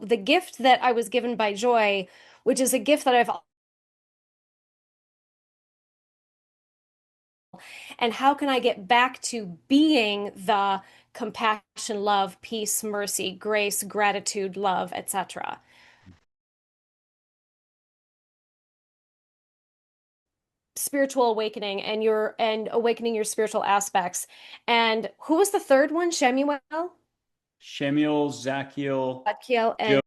the gift that I was given by Joy, which is a gift that I've, and how can I get back to being the compassion, love, peace, mercy, grace, gratitude, love, etc. Spiritual awakening and awakening your spiritual aspects. And who was the third one? Shemuel, Shemuel, Zachiel, Kiel, Joe. and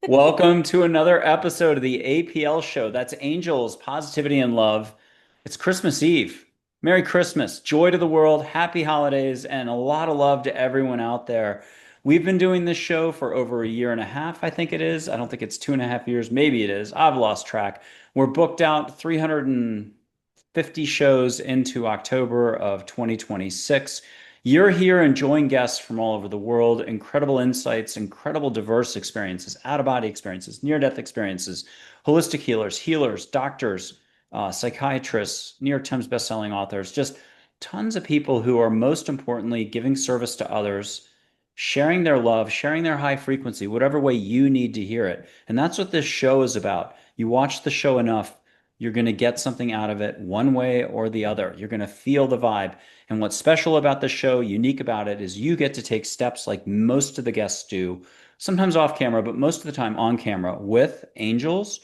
Welcome to another episode of the APL show. That's Angels, Positivity, and Love. It's Christmas Eve. Merry Christmas. Joy to the world. Happy holidays, and a lot of love to everyone out there. We've been doing this show for over a year and a half, I think it is. I don't think it's 2.5 years. Maybe it is. I've lost track. We're booked out 350 shows into October of 2026. You're here enjoying guests from all over the world, incredible insights, incredible diverse experiences, out of body experiences, near death experiences, holistic healers, doctors, psychiatrists, New York Times bestselling authors, just tons of people who are most importantly giving service to others, sharing their love, sharing their high frequency, whatever way you need to hear it. And that's what this show is about. You watch the show enough, you're going to get something out of it one way or the other. You're going to feel the vibe. And what's special about the show, unique about it, is you get to take steps like most of the guests do, sometimes off camera, but most of the time on camera with angels,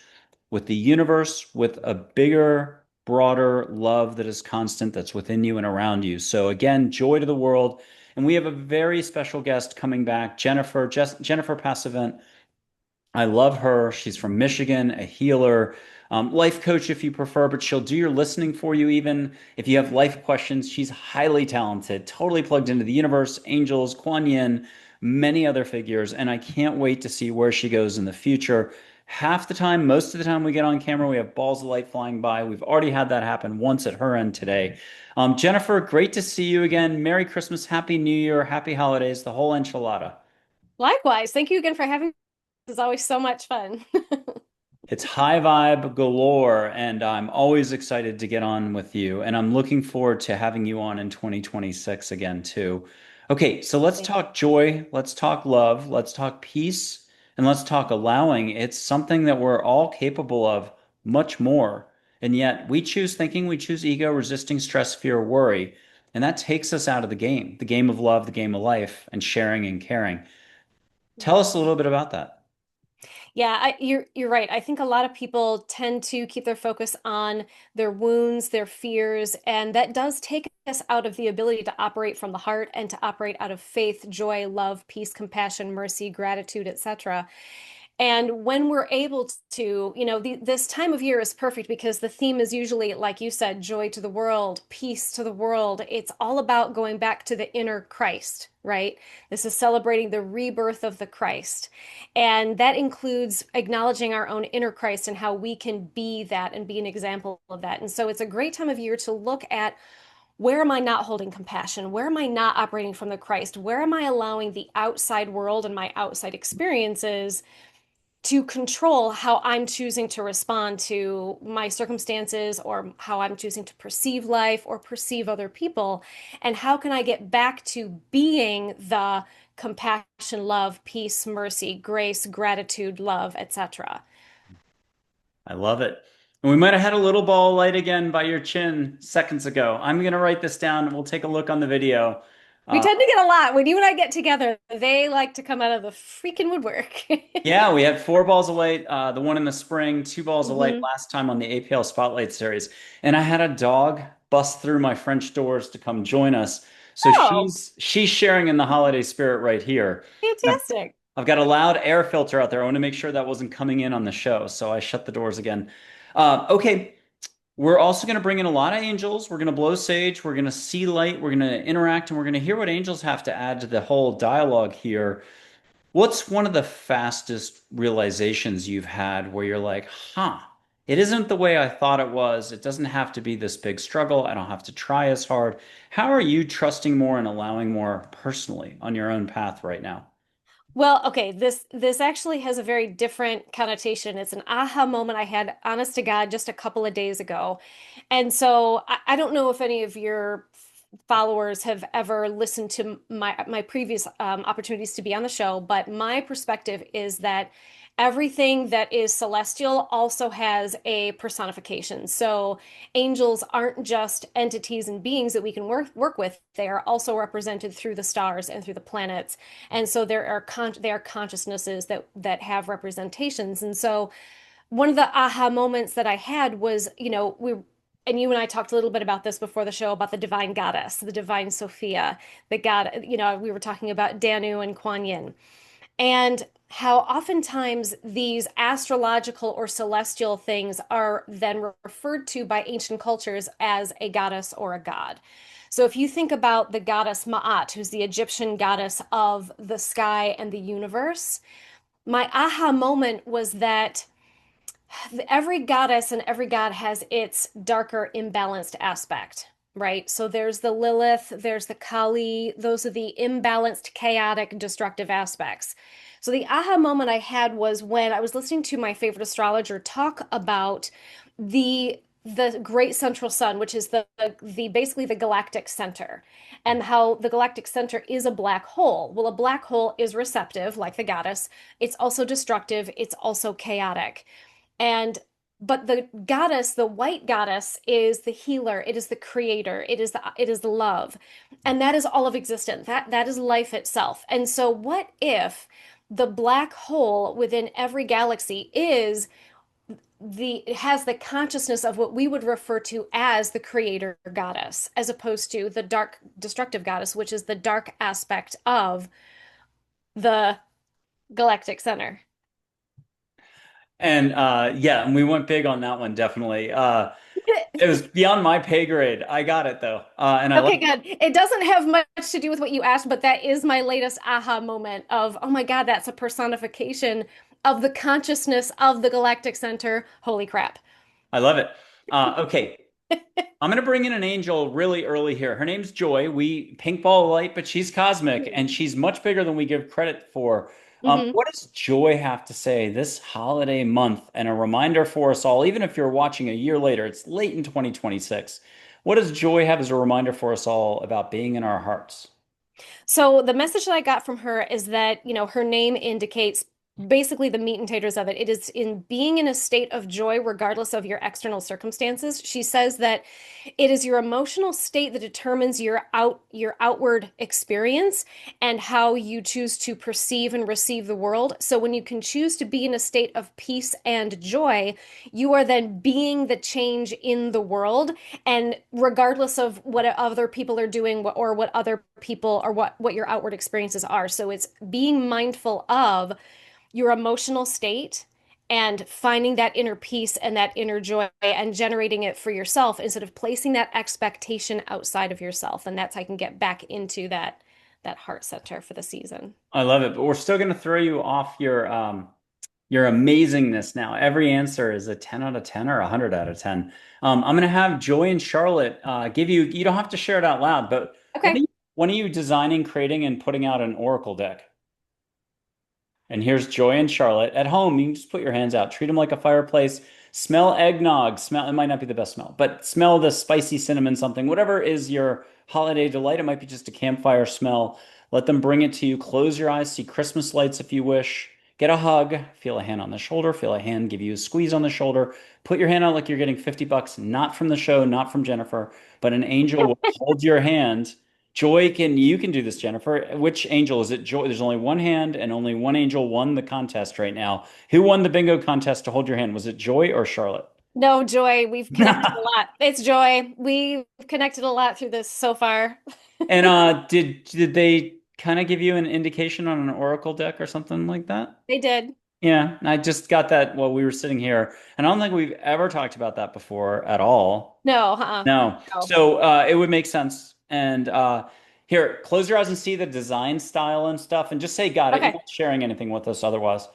with the universe, with a bigger, broader love that is constant, that's within you and around you. So, again, joy to the world. And we have a very special guest coming back, Jennifer Passavant. I love her. She's from Michigan, a healer, life coach if you prefer, but she'll do your listening for you even if you have life questions. She's highly talented, totally plugged into the universe, angels, Quan Yin, many other figures, and I can't wait to see where she goes in the future. Half the time, most of the time we get on camera, we have balls of light flying by. We've already had that happen once at her end today. Jennifer, great to see you again. Merry Christmas, Happy New Year, Happy Holidays, the whole enchilada. likewise. Thank you again for having me. This is always so much fun. It's high vibe galore, and I'm always excited to get on with you. And I'm looking forward to having you on in 2026 again, too. Okay, so let's talk joy, let's talk love, let's talk peace, and let's talk allowing. It's something that we're all capable of much more. And yet we choose thinking, we choose ego, resisting stress, fear, worry. And that takes us out of the game of love, the game of life, and sharing and caring. Tell us a little bit about that. Yeah, you're right. I think a lot of people tend to keep their focus on their wounds, their fears, and that does take us out of the ability to operate from the heart and to operate out of faith, joy, love, peace, compassion, mercy, gratitude, etc. And when we're able to, this time of year is perfect because the theme is usually, like you said, joy to the world, peace to the world. It's all about going back to the inner Christ, right? This is celebrating the rebirth of the Christ. And that includes acknowledging our own inner Christ and how we can be that and be an example of that. And so it's a great time of year to look at where am I not holding compassion? Where am I not operating from the Christ? Where am I allowing the outside world and my outside experiences to control how I'm choosing to respond to my circumstances or how I'm choosing to perceive life or perceive other people? And how can I get back to being the compassion, love, peace, mercy, grace, gratitude, love, etc.? I love it. And we might have had a little ball of light again by your chin seconds ago. I'm going to write this down and we'll take a look on the video. We Uh, tend to get a lot when you and I get together. They like to come out of the freaking woodwork. yeah, we had 4 balls of light, the one in the spring, 2 balls of light hmm last time on the APL Spotlight Series. And I had a dog bust through my French doors to come join us. So Oh, she's sharing in the holiday spirit right here. I've, fantastic. I've got a loud air filter out there. I want to make sure that wasn't coming in on the show. So I shut the doors again. Okay. We're also going to bring in a lot of angels. We're going to blow sage. We're going to see light. We're going to interact and we're going to hear what angels have to add to the whole dialogue here. What's one of the fastest realizations you've had where you're like, huh, it isn't the way I thought it was. It doesn't have to be this big struggle. I don't have to try as hard. How are you trusting more and allowing more personally on your own path right now? Well, okay, this actually has a very different connotation. It's an aha moment I had, honest to God, just a couple of days ago. And so I don't know if any of your followers have ever listened to my previous opportunities to be on the show, but my perspective is that everything that is celestial also has a personification. So angels aren't just entities and beings that we can work with. They are also represented through the stars and through the planets. And so there are consciousnesses that have representations. And so one of the aha moments that I had was, and you and I talked a little bit about this before the show about the divine goddess, the divine Sophia, the god, we were talking about Danu and Quan Yin, and how oftentimes these astrological or celestial things are then referred to by ancient cultures as a goddess or a god. So if you think about the goddess Ma'at, who's the Egyptian goddess of the sky and the universe, my aha moment was that every goddess and every god has its darker, imbalanced aspect, right? So there's the Lilith, there's the Kali, those are the imbalanced, chaotic, destructive aspects. So the aha moment I had was when I was listening to my favorite astrologer talk about the great central sun, which is the basically the galactic center, and how the galactic center is a black hole. Well, a black hole is receptive, like the goddess. It's also destructive, it's also chaotic. And but the goddess, the white goddess, is the healer, it is the creator, it is the love. And that is all of existence. That is life itself. And so what if the black hole within every galaxy is the it has the consciousness of what we would refer to as the creator goddess, as opposed to the dark destructive goddess, which is the dark aspect of the galactic center. And yeah, and we went big on that one, definitely. It was beyond my pay grade. I got it though. And I love Okay, good. It doesn't have much to do with what you asked, but that is my latest aha moment of, oh my God, that's a personification of the consciousness of the Galactic Center. Holy crap. I love it. Okay. I'm gonna bring in an angel really early here. Her name's Joy. We pink ball of light, but she's cosmic and she's much bigger than we give credit for. Hmm. What does Joy have to say this holiday month? And a reminder for us all, even if you're watching a year later, it's late in 2026. What does Joy have as a reminder for us all about being in our hearts? So the message that I got from her is that, her name indicates basically the meat and taters of it. It is in being in a state of joy regardless of your external circumstances. She says that it is your emotional state that determines your outward experience and how you choose to perceive and receive the world. So when you can choose to be in a state of peace and joy, you are then being the change in the world. And regardless of what other people are doing or what other people or what your outward experiences are. So it's being mindful of your emotional state and finding that inner peace and that inner joy and generating it for yourself instead of placing that expectation outside of yourself. And that's how I can get back into that heart center for the season. I love it, but we're still gonna throw you off your amazingness now. Every answer is a 10 out of 10 or a 100 out of 10. I'm going to have Joy and Charlotte give you, you don't have to share it out loud, but Okay. when are you designing, creating, and putting out an Oracle deck? And here's Joy and Charlotte at home. You can just put your hands out, treat them like a fireplace. Smell eggnog. Smell, it might not be the best smell, but smell the spicy cinnamon something. Whatever is your holiday delight. It might be just a campfire smell. Let them bring it to you. Close your eyes, see Christmas lights if you wish. Get a hug. Feel a hand on the shoulder. Feel a hand give you a squeeze on the shoulder. Put your hand out like you're getting 50 bucks, not from the show, not from Jennifer, but an angel will hold your hand. Joy can you can do this, Jennifer. Which angel is it? Joy. There's only one hand and only one angel won the contest right now. Who won the bingo contest to hold your hand? Was it Joy or Charlotte? No, Joy, we've connected a lot. It's Joy. We've connected a lot through this so far. And did they kind of give you an indication on an oracle deck or something like that? They did. Yeah, I just got that while we were sitting here, and I don't think we've ever talked about that before at all. No, No. no. So it would make sense. And here, close your eyes and see the design style and stuff, and just say got it. You're Okay. not sharing anything with us otherwise.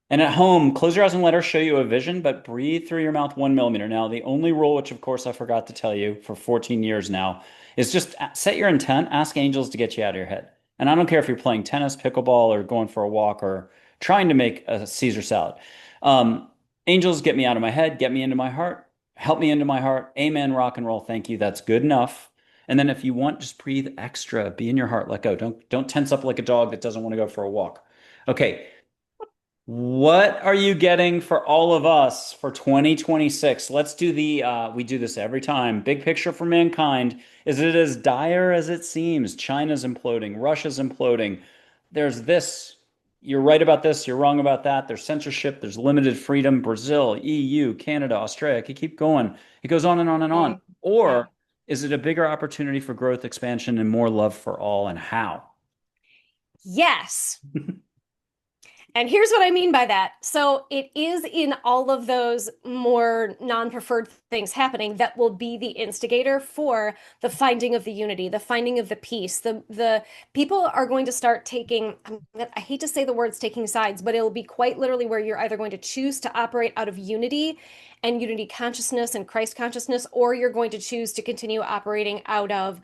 And at home, close your eyes and let her show you a vision, but breathe through your mouth 1 millimeter. Now, the only rule, which of course I forgot to tell you for 14 years now, is just set your intent, ask angels to get you out of your head. And I don't care if you're playing tennis, pickleball, or going for a walk, or trying to make a Caesar salad. Um, Angels, get me out of my head, get me into my heart, help me into my heart. Amen, rock and roll. Thank you. That's good enough. And then if you want, just breathe extra, be in your heart, let go. Don't tense up like a dog that doesn't want to go for a walk. Okay, what are you getting for all of us for 2026? Let's do we do this every time. Big picture for mankind. Is it as dire as it seems? China's imploding, Russia's imploding. There's this. You're right about this, you're wrong about that. There's censorship, there's limited freedom. Brazil, EU, Canada, Australia. I could keep going. It goes on and on and on. Mm, yeah. Or is it a bigger opportunity for growth, expansion, and more love for all, and how? Yes. And here's what I mean by that. So it is in all of those more non-preferred things happening that will be the instigator for the finding of the unity, the finding of the peace. The people are going to start taking, I hate to say the words taking sides, but it'll be quite literally where you're either going to choose to operate out of unity and unity consciousness and Christ consciousness, or you're going to choose to continue operating out of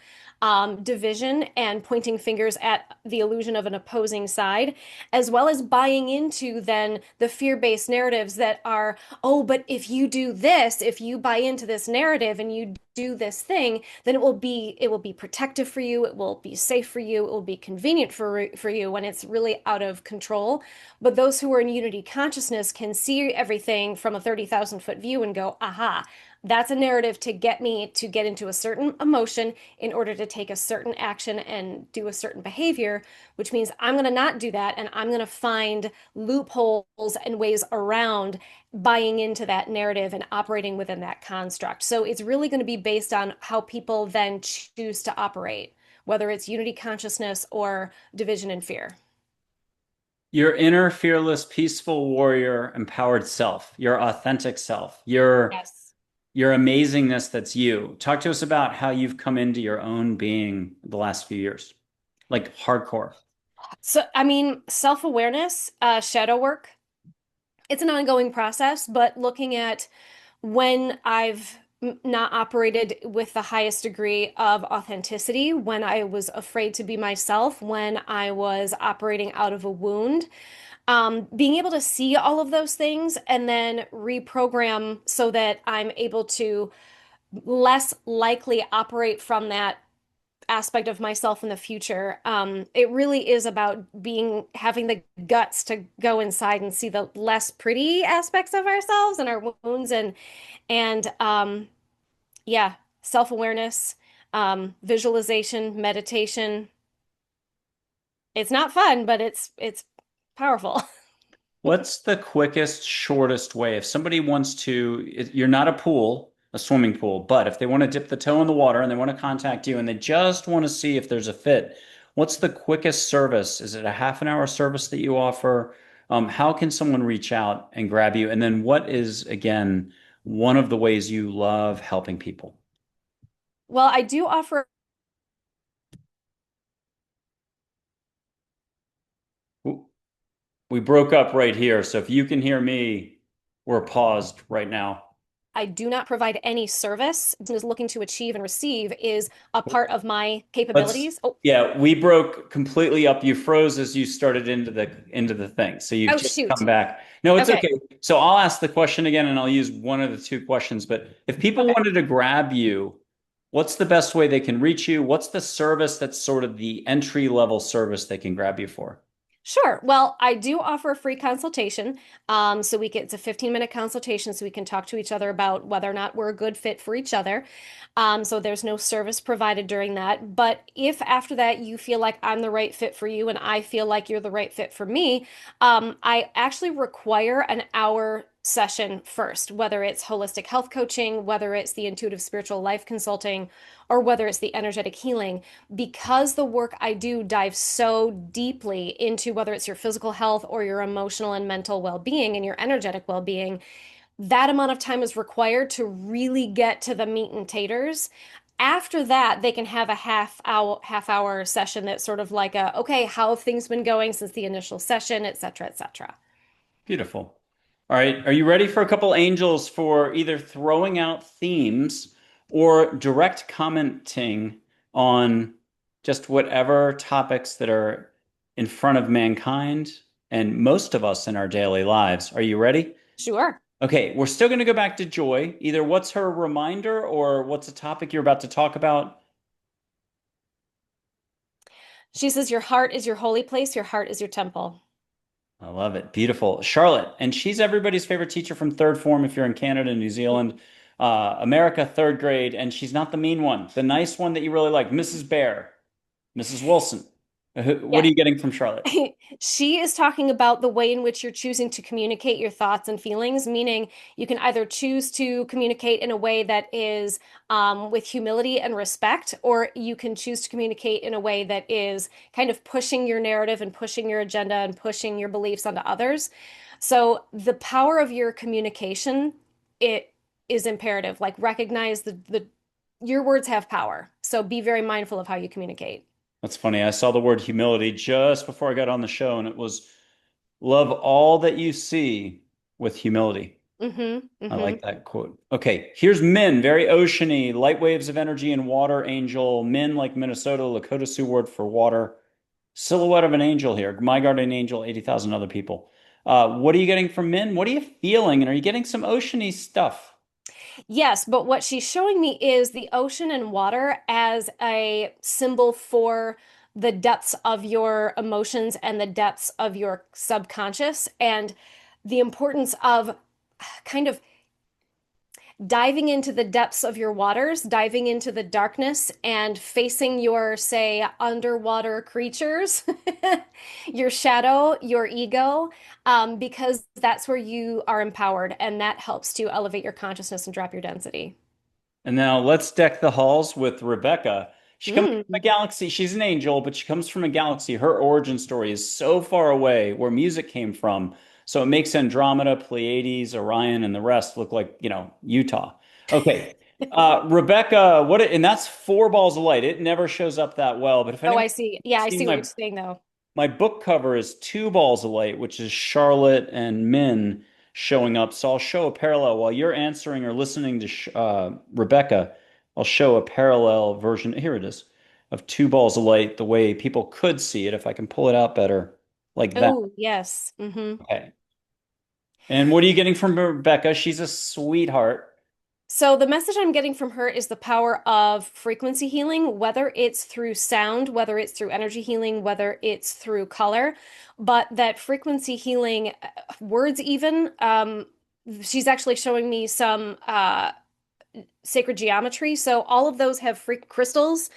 division and pointing fingers at the illusion of an opposing side, as well as buying into then the fear-based narratives that are, oh, but if you do this, if you buy into this narrative and you do this thing, then it will be protective for you, it will be safe for you, it will be convenient for you when it's really out of control. But those who are in unity consciousness can see everything from a 30,000-foot view and go, aha, that's a narrative to get me to get into a certain emotion in order to take a certain action and do a certain behavior, which means I'm going to not do that and I'm going to find loopholes and ways around buying into that narrative and operating within that construct. So it's really going to be based on how people then choose to operate, whether it's unity consciousness or division and fear. Your inner, fearless, peaceful warrior, empowered self, your authentic self, Yes. your amazingness that's you. Talk to us about how you've come into your own being the last few years, like hardcore. So, I mean, self-awareness, shadow work, it's an ongoing process, but looking at when I've not operated with the highest degree of authenticity, when I was afraid to be myself, when I was operating out of a wound, being able to see all of those things and then reprogram so that I'm able to less likely operate from that aspect of myself in the future. It really is about having the guts to go inside and see the less pretty aspects of ourselves and our wounds and yeah, self-awareness, visualization, meditation. It's not fun, but it's powerful. What's the quickest, shortest way? If somebody wants to, you're not a pool, a swimming pool, but if they want to dip the toe in the water and they want to contact you and they just want to see if there's a fit, what's the quickest service? Is it a half an hour service that you offer? How can someone reach out and grab you? And then what is, again, one of the ways you love helping people? Well, I do offer We broke up right here, so if you can hear me, we're paused right now. I do not provide any service. Is looking to achieve and receive is a part of my Let's, capabilities. Oh, yeah, we broke completely up. You froze as you started into the thing. So you've oh just come shoot. back. No, it's Okay. okay. So I'll ask the question again and I'll use one of the two questions. But if people Okay. wanted to grab you, what's the best way they can reach you? What's the service that's sort of the entry level service they can grab you for? Sure. Well, I do offer a free consultation. So it's a 15-minute consultation so we can talk to each other about whether or not we're a good fit for each other. So there's no service provided during that. But if after that you feel like I'm the right fit for you and I feel like you're the right fit for me, I actually require an hour session first, whether it's holistic health coaching, whether it's the intuitive spiritual life consulting, or whether it's the energetic healing, because the work I do dives so deeply into whether it's your physical health or your emotional and mental well-being and your energetic well-being, that amount of time is required to really get to the meat and taters. After that, they can have a half hour session that's sort of like a, okay, how have things been going since the initial session, et cetera, et cetera. Beautiful. All right. Are you ready for a couple angels for either throwing out themes or direct commenting on just whatever topics that are in front of mankind and most of us in our daily lives? Are you ready? Sure. Okay. We're still going to go back to Joy. Either what's her reminder or what's a topic you're about to talk about? She says, your heart is your holy place, your heart is your temple. I love it. Beautiful. Charlotte, and she's everybody's favorite teacher from third form if you're in Canada, New Zealand, America, third grade, and she's not the mean one, the nice one that you really like, Mrs. Bear, Mrs. Wilson. What Yeah. are you getting from Charlotte? She is talking about the way in which you're choosing to communicate your thoughts and feelings, meaning you can either choose to communicate in a way that is with humility and respect, or you can choose to communicate in a way that is kind of pushing your narrative and pushing your agenda and pushing your beliefs onto others. So the power of your communication, it is imperative. Like recognize the your words have power. So be very mindful of how you communicate. That's funny. I saw the word humility just before I got on the show, and it was love all that you see with humility. Mm-hmm. I Mm-hmm. like that quote. Okay, here's Min, very oceany, light waves of energy and water angel. Min, like Minnesota, Lakota Sioux word for water. Silhouette of an angel here. My guardian angel, 80,000 other people. What are you getting from Min? What are you feeling? And are you getting some oceany stuff? Yes, but what she's showing me is the ocean and water as a symbol for the depths of your emotions and the depths of your subconscious, and the importance of kind of diving into the depths of your waters, diving into the darkness and facing your, say, underwater creatures, your shadow, your ego, because that's where you are empowered, and that helps to elevate your consciousness and drop your density. And now let's deck the halls with Rebecca. She comes from a Mm. galaxy. She's an angel, but she comes from a galaxy. Her origin story is so far away where music came from. So it makes Andromeda, Pleiades, Orion, and the rest look like, Utah. Okay. Rebecca, and that's four balls of light. It never shows up that well. But if Oh, anyone's I see. Yeah, I seen see what you're my saying, though. my book cover is two balls of light, which is Charlotte and Min showing up. So I'll show a parallel while you're answering or listening to Rebecca. I'll show a parallel version. Here it is of two balls of light, the way people could see it if I can pull it out better, like that. Oh, yes. Hmm. Okay. And what are you getting from Rebecca? She's a sweetheart. So the message I'm getting from her is the power of frequency healing, whether it's through sound, whether it's through energy healing, whether it's through color, but that frequency healing, words even, she's actually showing me some sacred geometry. So all of those have crystals.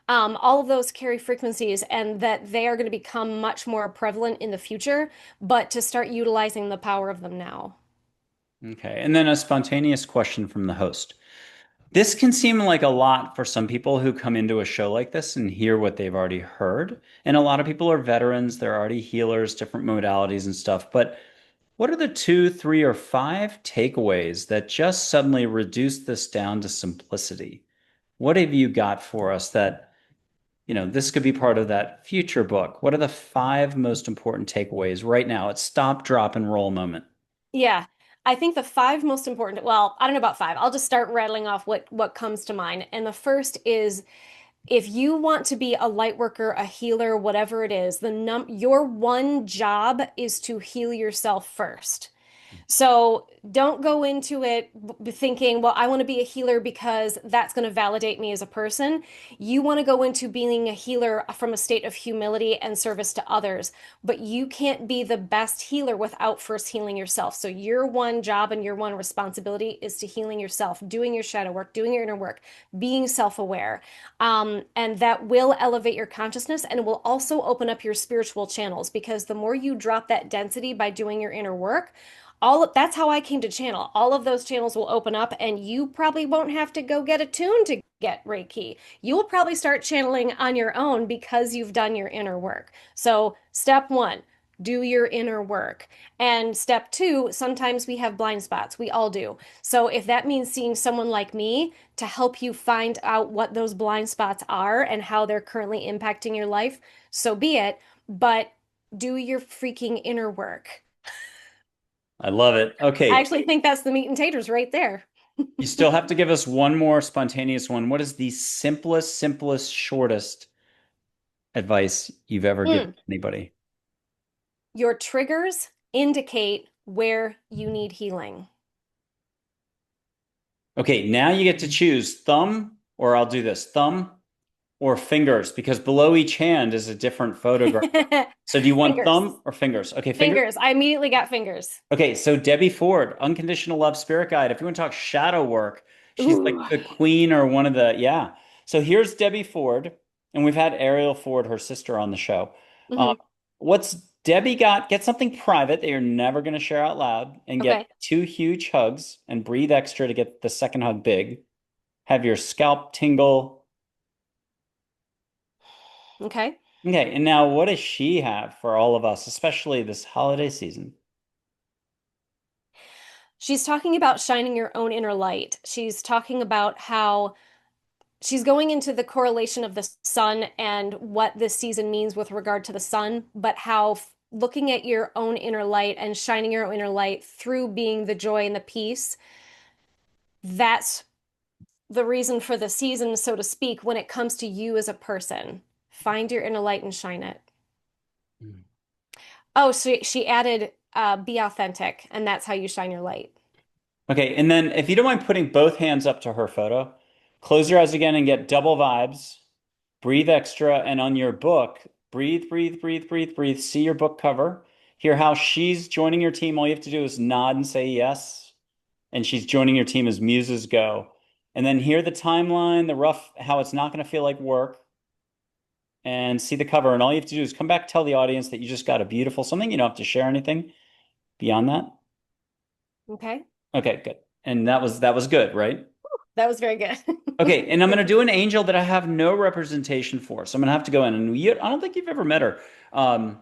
All of those carry frequencies, and that they are going to become much more prevalent in the future, but to start utilizing the power of them now. Okay. And then a spontaneous question from the host. This can seem like a lot for some people who come into a show like this and hear what they've already heard. And a lot of people are veterans, they're already healers, different modalities and stuff. But what are the two, three, or five takeaways that just suddenly reduce this down to simplicity? What have you got for us that, this could be part of that future book? What are the five most important takeaways right now? It's stop, drop, and roll moment. Yeah. I think the five most important, well, I don't know about five. I'll just start rattling off what comes to mind. And the first is if you want to be a light worker, a healer, whatever it is, your one job is to heal yourself first. So don't go into it thinking, well, I want to be a healer because that's going to validate me as a person. You want to go into being a healer from a state of humility and service to others, but you can't be the best healer without first healing yourself. So your one job and your one responsibility is to healing yourself, doing your shadow work, doing your inner work, being self-aware. And that will elevate your consciousness and it will also open up your spiritual channels because the more you drop that density by doing your inner work, that's how I came to channel. All of those channels will open up, and you probably won't have to go get attuned to get Reiki. You will probably start channeling on your own because you've done your inner work. So, step one, do your inner work. And step two, sometimes we have blind spots. We all do. So, if that means seeing someone like me to help you find out what those blind spots are and how they're currently impacting your life, so be it. But do your freaking inner work. I love it. I Okay. actually think that's the meat and taters right there. You still have to give us one more spontaneous one. What is the simplest, shortest advice you've ever given Mm. to anybody? Your triggers indicate where you need healing. Okay, now you get to choose thumb, or I'll do this, thumb or fingers? Because below each hand is a different photograph. So do you want Fingers. thumb or fingers? Okay, fingers. Fingers. I immediately got fingers. Okay, so Debbie Ford, Unconditional Love Spirit Guide. If you want to talk shadow work, she's like Ooh. the queen or one of the, yeah. So here's Debbie Ford, and we've had Ariel Ford, her sister, on the show. Um, Hmm. what's Debbie got? Get something private that you're never going to share out loud and get Okay. two huge hugs and breathe extra to get the second hug big. Have your scalp tingle. Okay. Okay, and now what does she have for all of us, especially this holiday season? She's talking about shining your own inner light. She's talking about how she's going into the correlation of the sun and what this season means with regard to the sun, but how looking at your own inner light and shining your own inner light through being the joy and the peace, that's the reason for the season, so to speak, when it comes to you as a person. Find your inner light and shine it. Oh, so she added be authentic, and that's how you shine your light. Okay, and then if you don't mind putting both hands up to her photo, close your eyes again and get double vibes. Breathe extra, and on your book, breathe, breathe, breathe, breathe, breathe. See your book cover. Hear how she's joining your team. All you have to do is nod and say yes. And she's joining your team as muses go. And then hear the timeline, the rough, how it's not going to feel like work, and see the cover. And all you have to do is come back, tell the audience that you just got a beautiful something. You don't have to share anything beyond that. Okay. Okay, good. And that was good, right? That was very good. Okay, and I'm going to do an angel that I have no representation for. So I'm going to have to go in. And I don't think you've ever met her.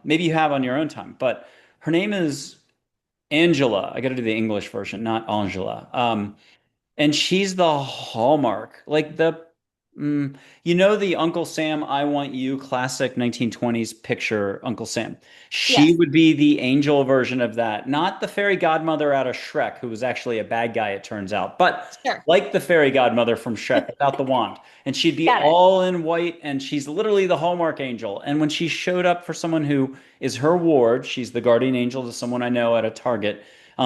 Maybe you have on your own time, but her name is Angela. I got to do the English version, not Angela. And she's the hallmark, like mm, the Uncle Sam, I Want You classic 1920s picture, Uncle Sam. She Yes, would be the angel version of that, not the fairy godmother out of Shrek, who was actually a bad guy, it turns out, but sure. like the fairy godmother from Shrek without the wand. And she'd be Got it. all in white, and she's literally the hallmark angel. And when she showed up for someone who is her ward, she's the guardian angel to someone I know at a Target.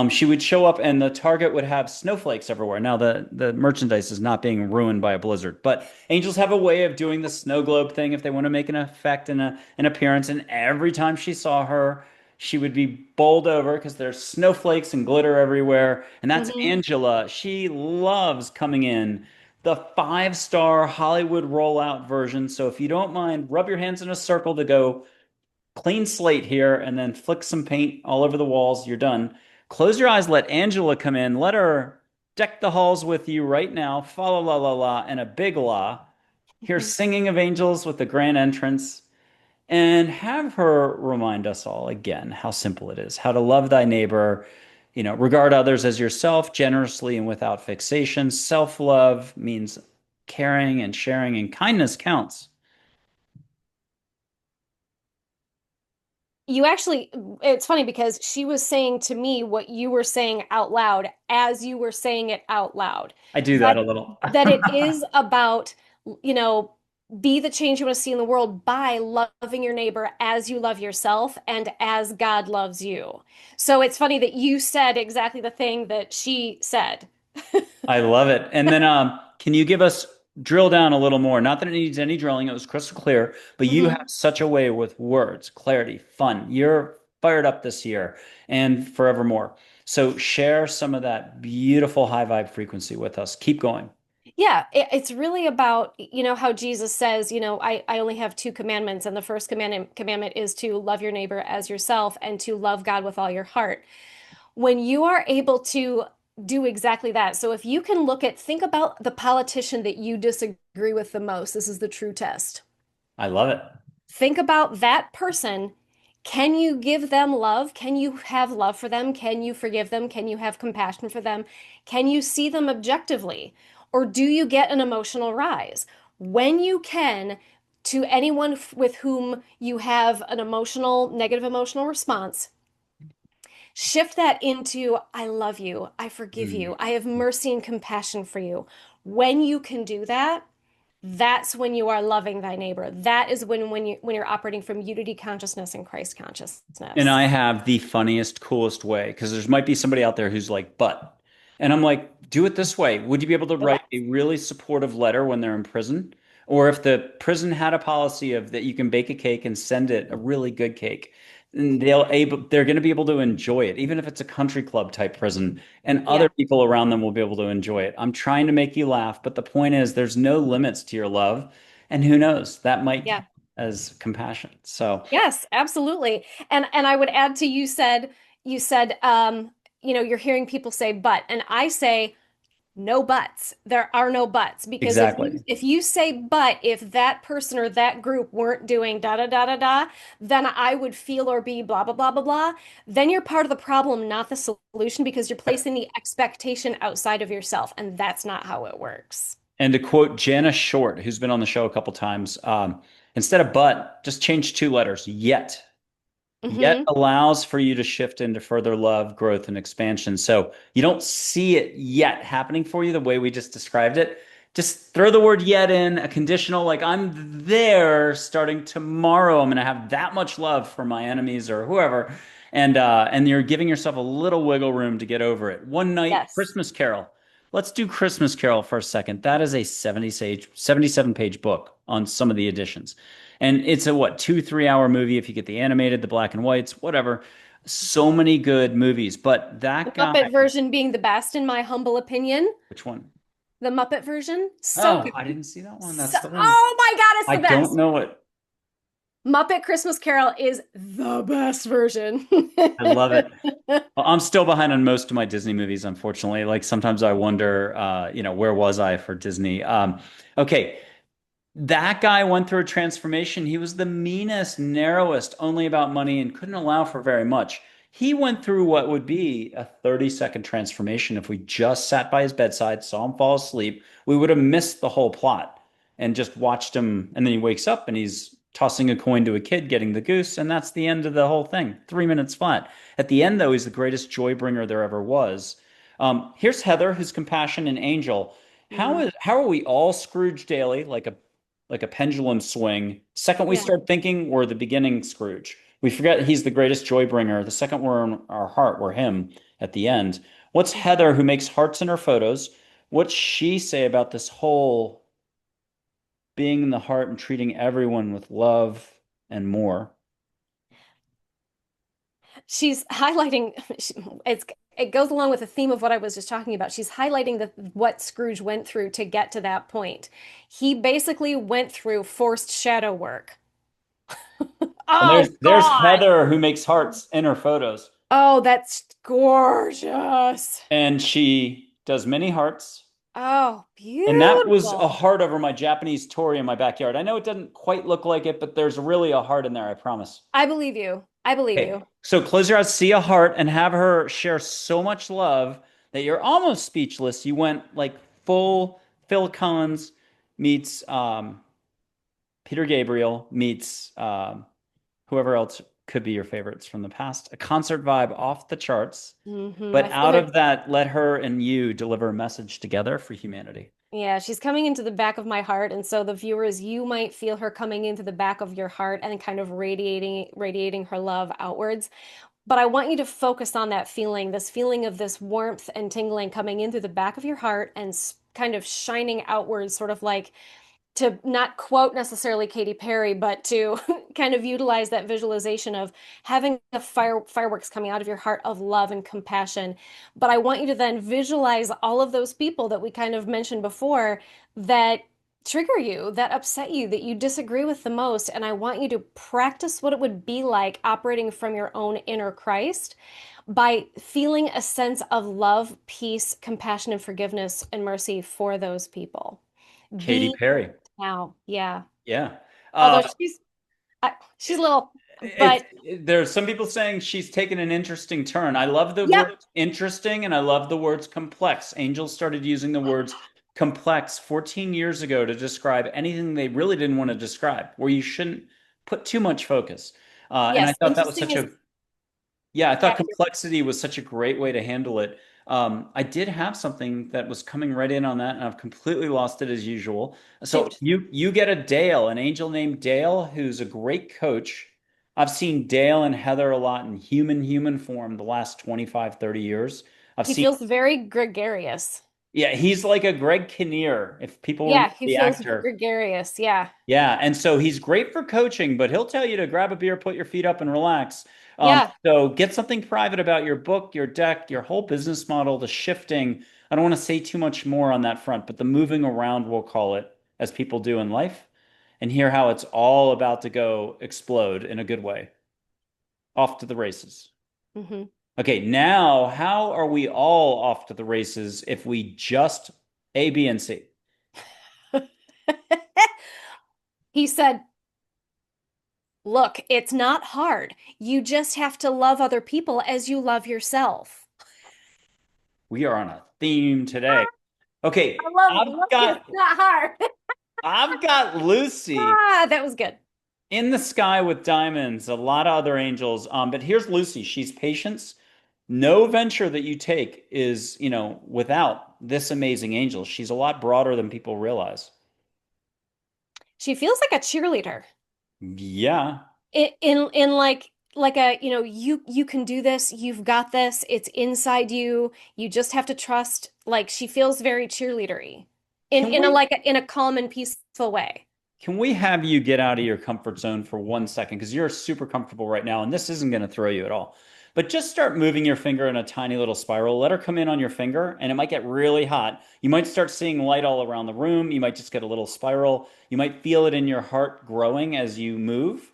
She would show up and the Target would have snowflakes everywhere. Now, the merchandise is not being ruined by a blizzard, but angels have a way of doing the snow globe thing if they want to make an effect and an appearance. And every time she saw her, she would be bowled over because there's snowflakes and glitter everywhere. And that's Hmm. Angela. She loves coming in the five-star Hollywood rollout version. So if you don't mind, rub your hands in a circle to go clean slate here and then flick some paint all over the walls. You're done. Close your eyes, let Angela come in, let her deck the halls with you right now. Fa la la la la and a big la. Hear singing of angels with the grand entrance. And have her remind us all again how simple it is, how to love thy neighbor, regard others as yourself generously and without fixation. Self-love means caring and sharing, and kindness counts. You actually, it's funny because she was saying to me what you were saying out loud as you were saying it out loud. I do that That a little. that it is about, you know, be the change you want to see in the world by loving your neighbor as you love yourself and as God loves you. So it's funny that you said exactly the thing that she said. I love it. And then can you give us drill down a little more? Not that it needs any drilling, it was crystal clear, but you have Mhm. such a way with words, clarity, fun. You're fired up this year and forevermore. So share some of that beautiful high vibe frequency with us. Keep going. Yeah, it's really about, how Jesus says, I only have two commandments, and the first commandment is to love your neighbor as yourself and to love God with all your heart. When you are able to do exactly that, so if you can think about the politician that you disagree with the most, this is the true test. I love it. Think about that person. Can you give them love? Can you have love for them? Can you forgive them? Can you have compassion for them? Can you see them objectively? Or do you get an emotional rise? When you can, to anyone with whom you have an negative emotional response, shift that into I love you, I forgive Mm. you, I have mercy and compassion for you. When you can do that, that's when you are loving thy neighbor. That is when you're operating from unity consciousness and Christ And consciousness. I have the funniest, coolest way because there might be somebody out there who's like, but. And I'm like, do it this way. Would you be able to write Correct. a really supportive letter when they're in prison? Or if the prison had a policy of that you can bake a cake and send it a really good cake, and they're going to be able to enjoy it, even if it's a country club type prison, and other Yeah. people around them will be able to enjoy it. I'm trying to make you laugh, but the point is there's no limits to your love, and who knows, that might Yeah. count as compassion. So Yes, absolutely. And I would add to you said you're hearing people say but, and I say no buts. There are no buts because exactly. if you say but, if that person or that group weren't doing da da da da da, then I would feel or be blah blah blah blah blah. Then you're part of the problem, not the solution, because you're placing the expectation outside of yourself, and that's not how it works. And to quote Jana Short, who's been on the show a couple times, instead of but, just change two letters, yet. Yet Hmm. allows for you to shift into further love, growth, and expansion. So you don't see it yet happening for you the way we just described it. Just throw the word yet in, a conditional, like I'm there starting tomorrow. I'm going to have that much love for my enemies or whoever. And you're giving yourself a little wiggle room to get over it. One night, Yes. Christmas Carol. Let's do Christmas Carol for a second. That is a 77-page book on some of the editions. And it's a what, 2, 3 hour movie if you get the animated, the black and whites, whatever. So many good movies. But The that guy, Muppet version being the best, in my humble opinion. which one? The Muppet version, so Oh, I good. didn't see that one. So, That's the one. oh my God, it's I the don't best. know it. Muppet Christmas Carol is the best version. I love it. Well, I'm still behind on most of my Disney movies, unfortunately. Like sometimes I wonder, where was I for Disney? Okay, that guy went through a transformation. He was the meanest, narrowest, only about money, and couldn't allow for very much. He went through what would be a 30-second transformation if we just sat by his bedside, saw him fall asleep. We would have missed the whole plot and just watched him. And then he wakes up and he's tossing a coin to a kid, getting the goose. And that's the end of the whole thing. 3 minutes flat. At the end, though, he's the greatest joy bringer there ever was. Here's Heather, who's compassion and angel. Mm, How are we all Scrooge daily, like a pendulum swing? Second we yeah. start thinking we're the beginning Scrooge. We forget he's the greatest joy bringer. The second we're in our heart, we're him at the end. What's Heather, who makes hearts in her photos? What's she say about this whole being in the heart and treating everyone with love and more? She's highlighting it's it goes along with the theme of what I was just talking about. She's highlighting what Scrooge went through to get to that point. He basically went through forced shadow work. And Oh there's God. Heather, who makes hearts in her photos. Oh, that's gorgeous. And she does many hearts. Oh, And that was a beautiful. heart over my Japanese torii in my backyard. I know it doesn't quite look like it, but there's really a heart in there, I promise. I believe you. I believe Okay, you. so close your eyes, see a heart, and have her share so much love that you're almost speechless. You went like full Phil Collins meets Peter Gabriel meets whoever else could be your favorites from the past. A concert vibe off the charts. I But feel out her. of that, let her and you deliver a message together for humanity. Yeah, she's coming into the back of my heart, and so the viewers, you might feel her coming into the back of your heart and kind of radiating her love outwards. But I want you to focus on that feeling, this feeling of this warmth and tingling coming in through the back of your heart and kind of shining outwards, sort of like, to not quote necessarily Katy Perry, but to kind of utilize that visualization of having the fireworks coming out of your heart of love and compassion. But I want you to then visualize all of those people that we kind of mentioned before that trigger you, that upset you, that you disagree with the most. And I want you to practice what it would be like operating from your own inner Christ by feeling a sense of love, peace, compassion, and forgiveness and mercy for those people. Katy Be Perry. now, yeah. Yeah. Although Uh, she's little, it's but there's some people saying she's taken an interesting turn. I love the yep, word interesting and I love the words complex. Angels started using the words complex 14 years ago to describe anything they really didn't want to describe, where you shouldn't put too much focus. And I yes, thought that was interesting such is a Yeah, I thought accurate. complexity was such a great way to handle it. I did have something that was coming right in on that, and I've completely lost it as usual. So Shoot. you get a Dale, an angel named Dale, who's a great coach. I've seen Dale and Heather a lot in human form the last 25, 30 years. I've He seen feels very gregarious. Yeah, he's like a Greg Kinnear, if people remember Yeah, he the feels actor. gregarious. Yeah. Yeah, and so he's great for coaching, but he'll tell you to grab a beer, put your feet up, and relax. Yeah. So get something private about your book, your deck, your whole business model, the shifting. I don't want to say too much more on that front, but the moving around, we'll call it, as people do in life, and hear how it's all about to go explode in a good way. Off to the races. Hmm. Okay, now how are we all off to the races if we just A, B, and C? He said, look, it's not hard. You just have to love other people as you love yourself. We are on a theme today. I Okay, love it. Look, it's not hard. I've got Lucy Ah, that was good. in the sky with diamonds, a lot of other angels. But here's Lucy. She's patience. No venture that you take is, without this amazing angel. She's a lot broader than people realize. She feels like a cheerleader. Yeah. In like a, you can do this, you've got this, it's inside you. You just have to trust. Like she feels very cheerleadery in Can in a we like a, in a calm and peaceful way. Can we have you get out of your comfort zone for 1 second? Because you're super comfortable right now, and this isn't going to throw you at all. But just start moving your finger in a tiny little spiral. Let her come in on your finger, and it might get really hot. You might start seeing light all around the room. You might just get a little spiral. You might feel it in your heart growing as you move.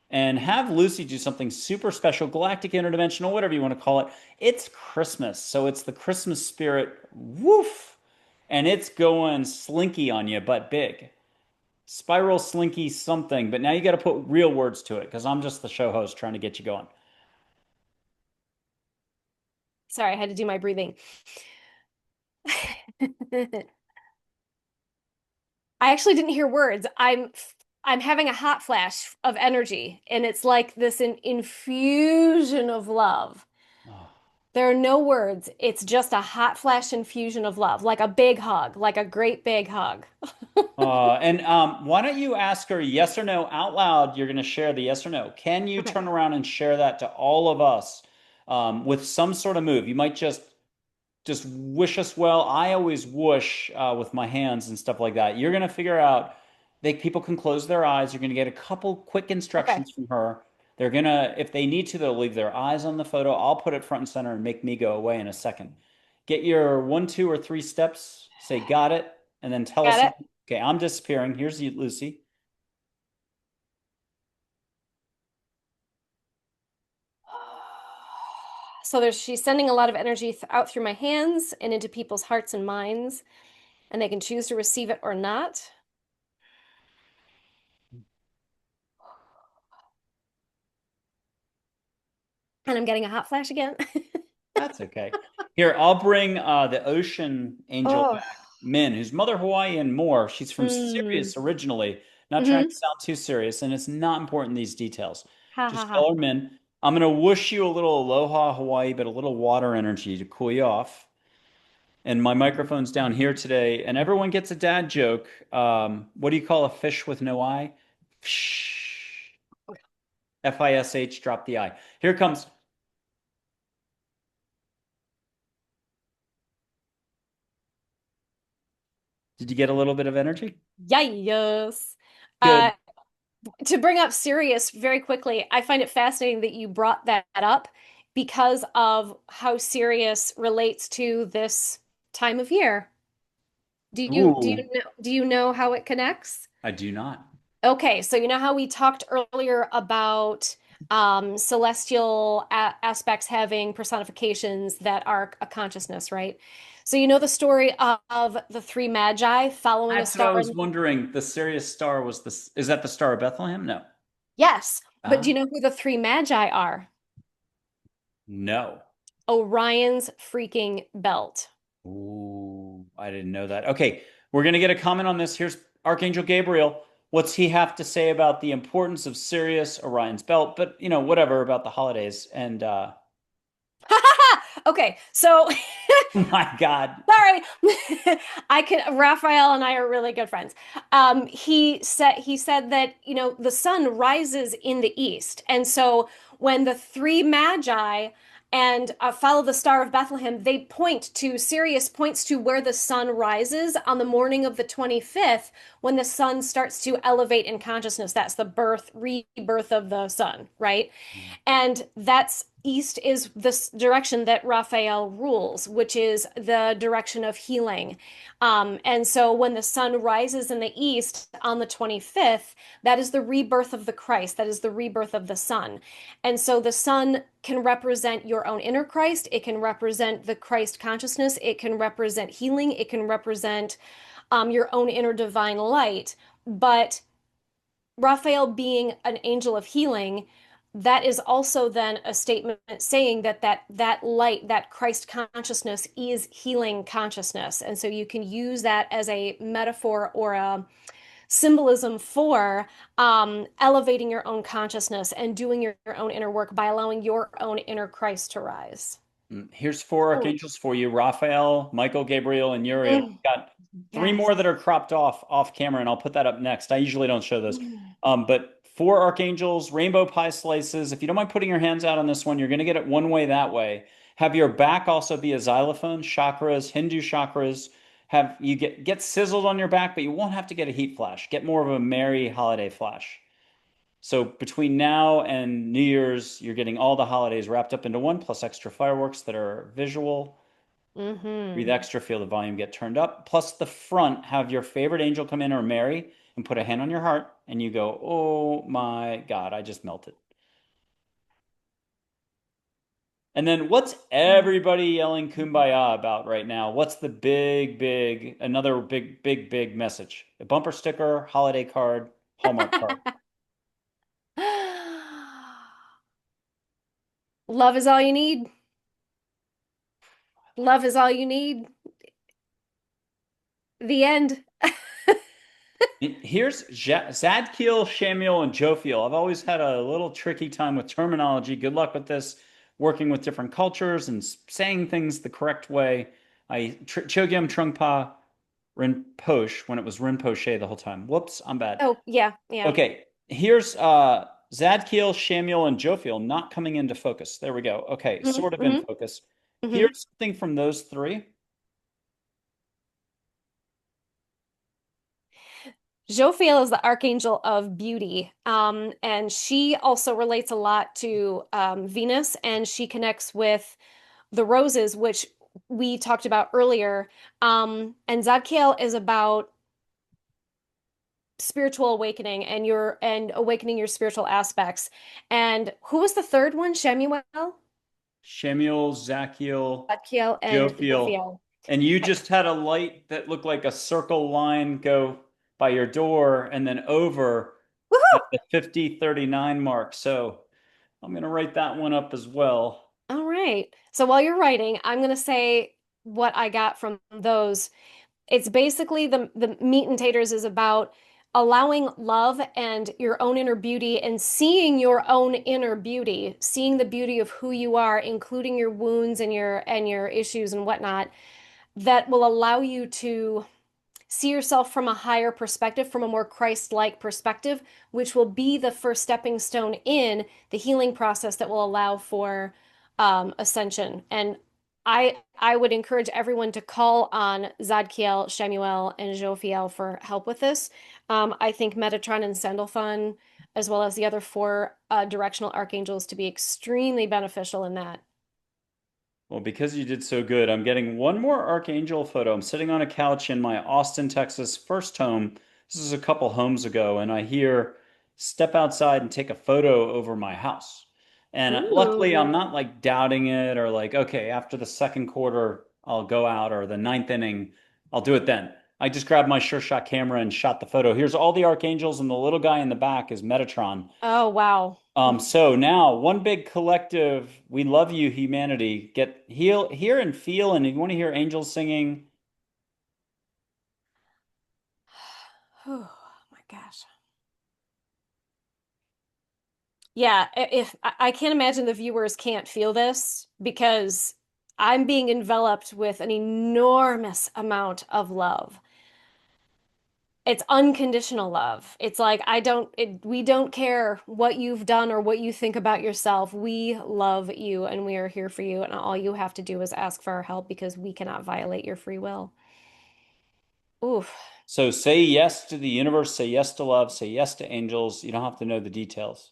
And have Lucy do something super special, galactic, interdimensional, whatever you want to call it. It's Christmas, so it's the Christmas spirit. Woof! And it's going slinky on you, but big. Spiral slinky something, but now you got to put real words to it because I'm just the show host trying to get you going. Sorry, I had to do my breathing. I actually didn't hear words. I'm having a hot flash of energy, and it's like this infusion of love. Oh. There are no words. It's just a hot flash infusion of love, like a big hug, like a great big hug. And why don't you ask her yes or no out loud? You're going to share the yes or no. Can you Okay. turn around and share that to all of us with some sort of move? You might just wish us well. I always whoosh with my hands and stuff like that. You're gonna figure out people can close their eyes. You're gonna get a couple quick Okay. instructions from her. They're gonna, if they need to, they'll leave their eyes on the photo. I'll put it front and center and make me go away in a second. Get your one, two, or three steps. Say got it, and then tell us Got it. something. Okay, I'm disappearing. Here's you, Lucy. So she's sending a lot of energy out through my hands and into people's hearts and minds, and they can choose to receive it or not. And I'm getting a hot flash again. That's okay. Here, I'll bring the ocean angel Oh. back, Min, who's Mother Hawaii and more. She's from Mm. Sirius originally. Not trying to Hmm. sound too serious, and it's not important these details. Ha ha Just ha. tell her, Min, I'm gonna whoosh you a little aloha Hawaii, but a little water energy to cool you off. And my microphone's down here today, and everyone gets a dad joke. What do you call a fish with no eye? Fish. Fish. Drop the I. Here it comes. Did you get a little bit of energy? Yes. Uh, Good. to bring up Sirius very quickly, I find it fascinating that you brought that up because of how Sirius relates to this time of year. Ooh, Do you know how it connects? I do not. Okay, so you know how we talked earlier about celestial aspects having personifications that are a consciousness, right? So you know the story of the three magi following a That's what I star was in the wondering. The Sirius star was this. Is that the Star of Bethlehem? No. Yes, but do you Ah, know who the three magi are? no. Orion's freaking belt. Ooh, I didn't know that. Okay, we're gonna get a comment on this. Here's Archangel Gabriel. What's he have to say about the importance of Sirius, Orion's belt, but whatever about the holidays. And Okay, so my God. sorry. I can Raphael and I are really good friends. He said that, the sun rises in the east. And so when the three magi and follow the Star of Bethlehem, they point to, Sirius points to where the sun rises on the morning of the 25th when the sun starts to elevate in consciousness. That's the rebirth of the sun, right? And that's east is this direction that Raphael rules, which is the direction of healing. And so when the sun rises in the east on the 25th, that is the rebirth of the Christ. That is the rebirth of the sun. And so the sun can represent your own inner Christ. It can represent the Christ consciousness. It can represent healing. It can represent your own inner divine light. But Raphael being an angel of healing, that is also then a statement saying that light, that Christ consciousness is healing consciousness. And so you can use that as a metaphor or a symbolism for elevating your own consciousness and doing your own inner work by allowing your own inner Christ to rise. Here's four Oh, archangels for you: Raphael, Michael, Gabriel, and Uriel. mm, We've got three yes. more that are cropped off camera, and I'll put that up next. I usually don't show those. Mm. But four archangels, rainbow pie slices. If you don't mind putting your hands out on this one, you're going to get it one way that way. Have your back also be a xylophone, chakras, Hindu chakras. Have you get sizzled on your back, but you won't have to get a heat flash. Get more of a merry holiday flash. So between now and New Year's, you're getting all the holidays wrapped up into one, plus extra fireworks that are visual. Breathe Hmm. extra, feel the volume get turned up. Plus the front, have your favorite angel come in or Mary and put a hand on your heart, and you go, "Oh my God, I just melted." And then what's everybody yelling kumbaya about right now? What's the another big message? A bumper sticker, holiday card, Hallmark card. Love is all you need. Love is all you need. The end. Here's Zadkiel, Shamiel, and Jophiel. I've always had a little tricky time with terminology. Good luck with this, working with different cultures and saying things the correct way. Chögyam Trungpa Rinpoche when it was Rinpoche the whole time. Whoops, I'm bad. Oh, yeah, yeah. Okay, here's Zadkiel, Shamiel, and Jophiel not coming into focus. There we go. Okay, sort of in Mm-hmm, focus. hmm. Here's something from those three. Jophiel is the archangel of beauty, and she also relates a lot to Venus, and she connects with the roses, which we talked about earlier. And Zadkiel is about spiritual awakening and awakening your spiritual aspects. And who was the third one? Shemuel, Shamiel, Zakiel, Zadkiel, and Jophiel. Jophiel. And you just had a light that looked like a circle line go by your door and then over at Woohoo! the 5039 mark. So I'm going to write that one up as well. All right. So while you're writing, I'm going to say what I got from those. It's basically the meat and taters is about allowing love and your own inner beauty and seeing your own inner beauty, seeing the beauty of who you are, including your wounds and your issues and whatnot, that will allow you to see yourself from a higher perspective, from a more Christ-like perspective, which will be the first stepping stone in the healing process that will allow for ascension. And I would encourage everyone to call on Zadkiel, Shemuel, and Jophiel for help with this. I think Metatron and Sandalphon, as well as the other four directional archangels, to be extremely beneficial in that. Well, because you did so good, I'm getting one more archangel photo. I'm sitting on a couch in my Austin, Texas first home. This is a couple homes ago, and I hear step outside and take a photo over my house. And luckily, I'm Ooh. not like doubting it or like, okay, after the second quarter, I'll go out or the ninth inning, I'll do it then. I just grabbed my sure shot camera and shot the photo. Here's all the archangels, and the little guy in the back is Metatron. Oh, wow. So now one big collective, we love you, humanity. Get hear and feel, and if you want to hear angels singing, Oh my gosh. Yeah, if I can't imagine the viewers can't feel this because I'm being enveloped with an enormous amount of love. It's unconditional love. It's like we don't care what you've done or what you think about yourself. We love you and we are here for you, and all you have to do is ask for our help because we cannot violate your free will. Oof. So say yes to the universe, say yes to love, say yes to angels. You don't have to know the details.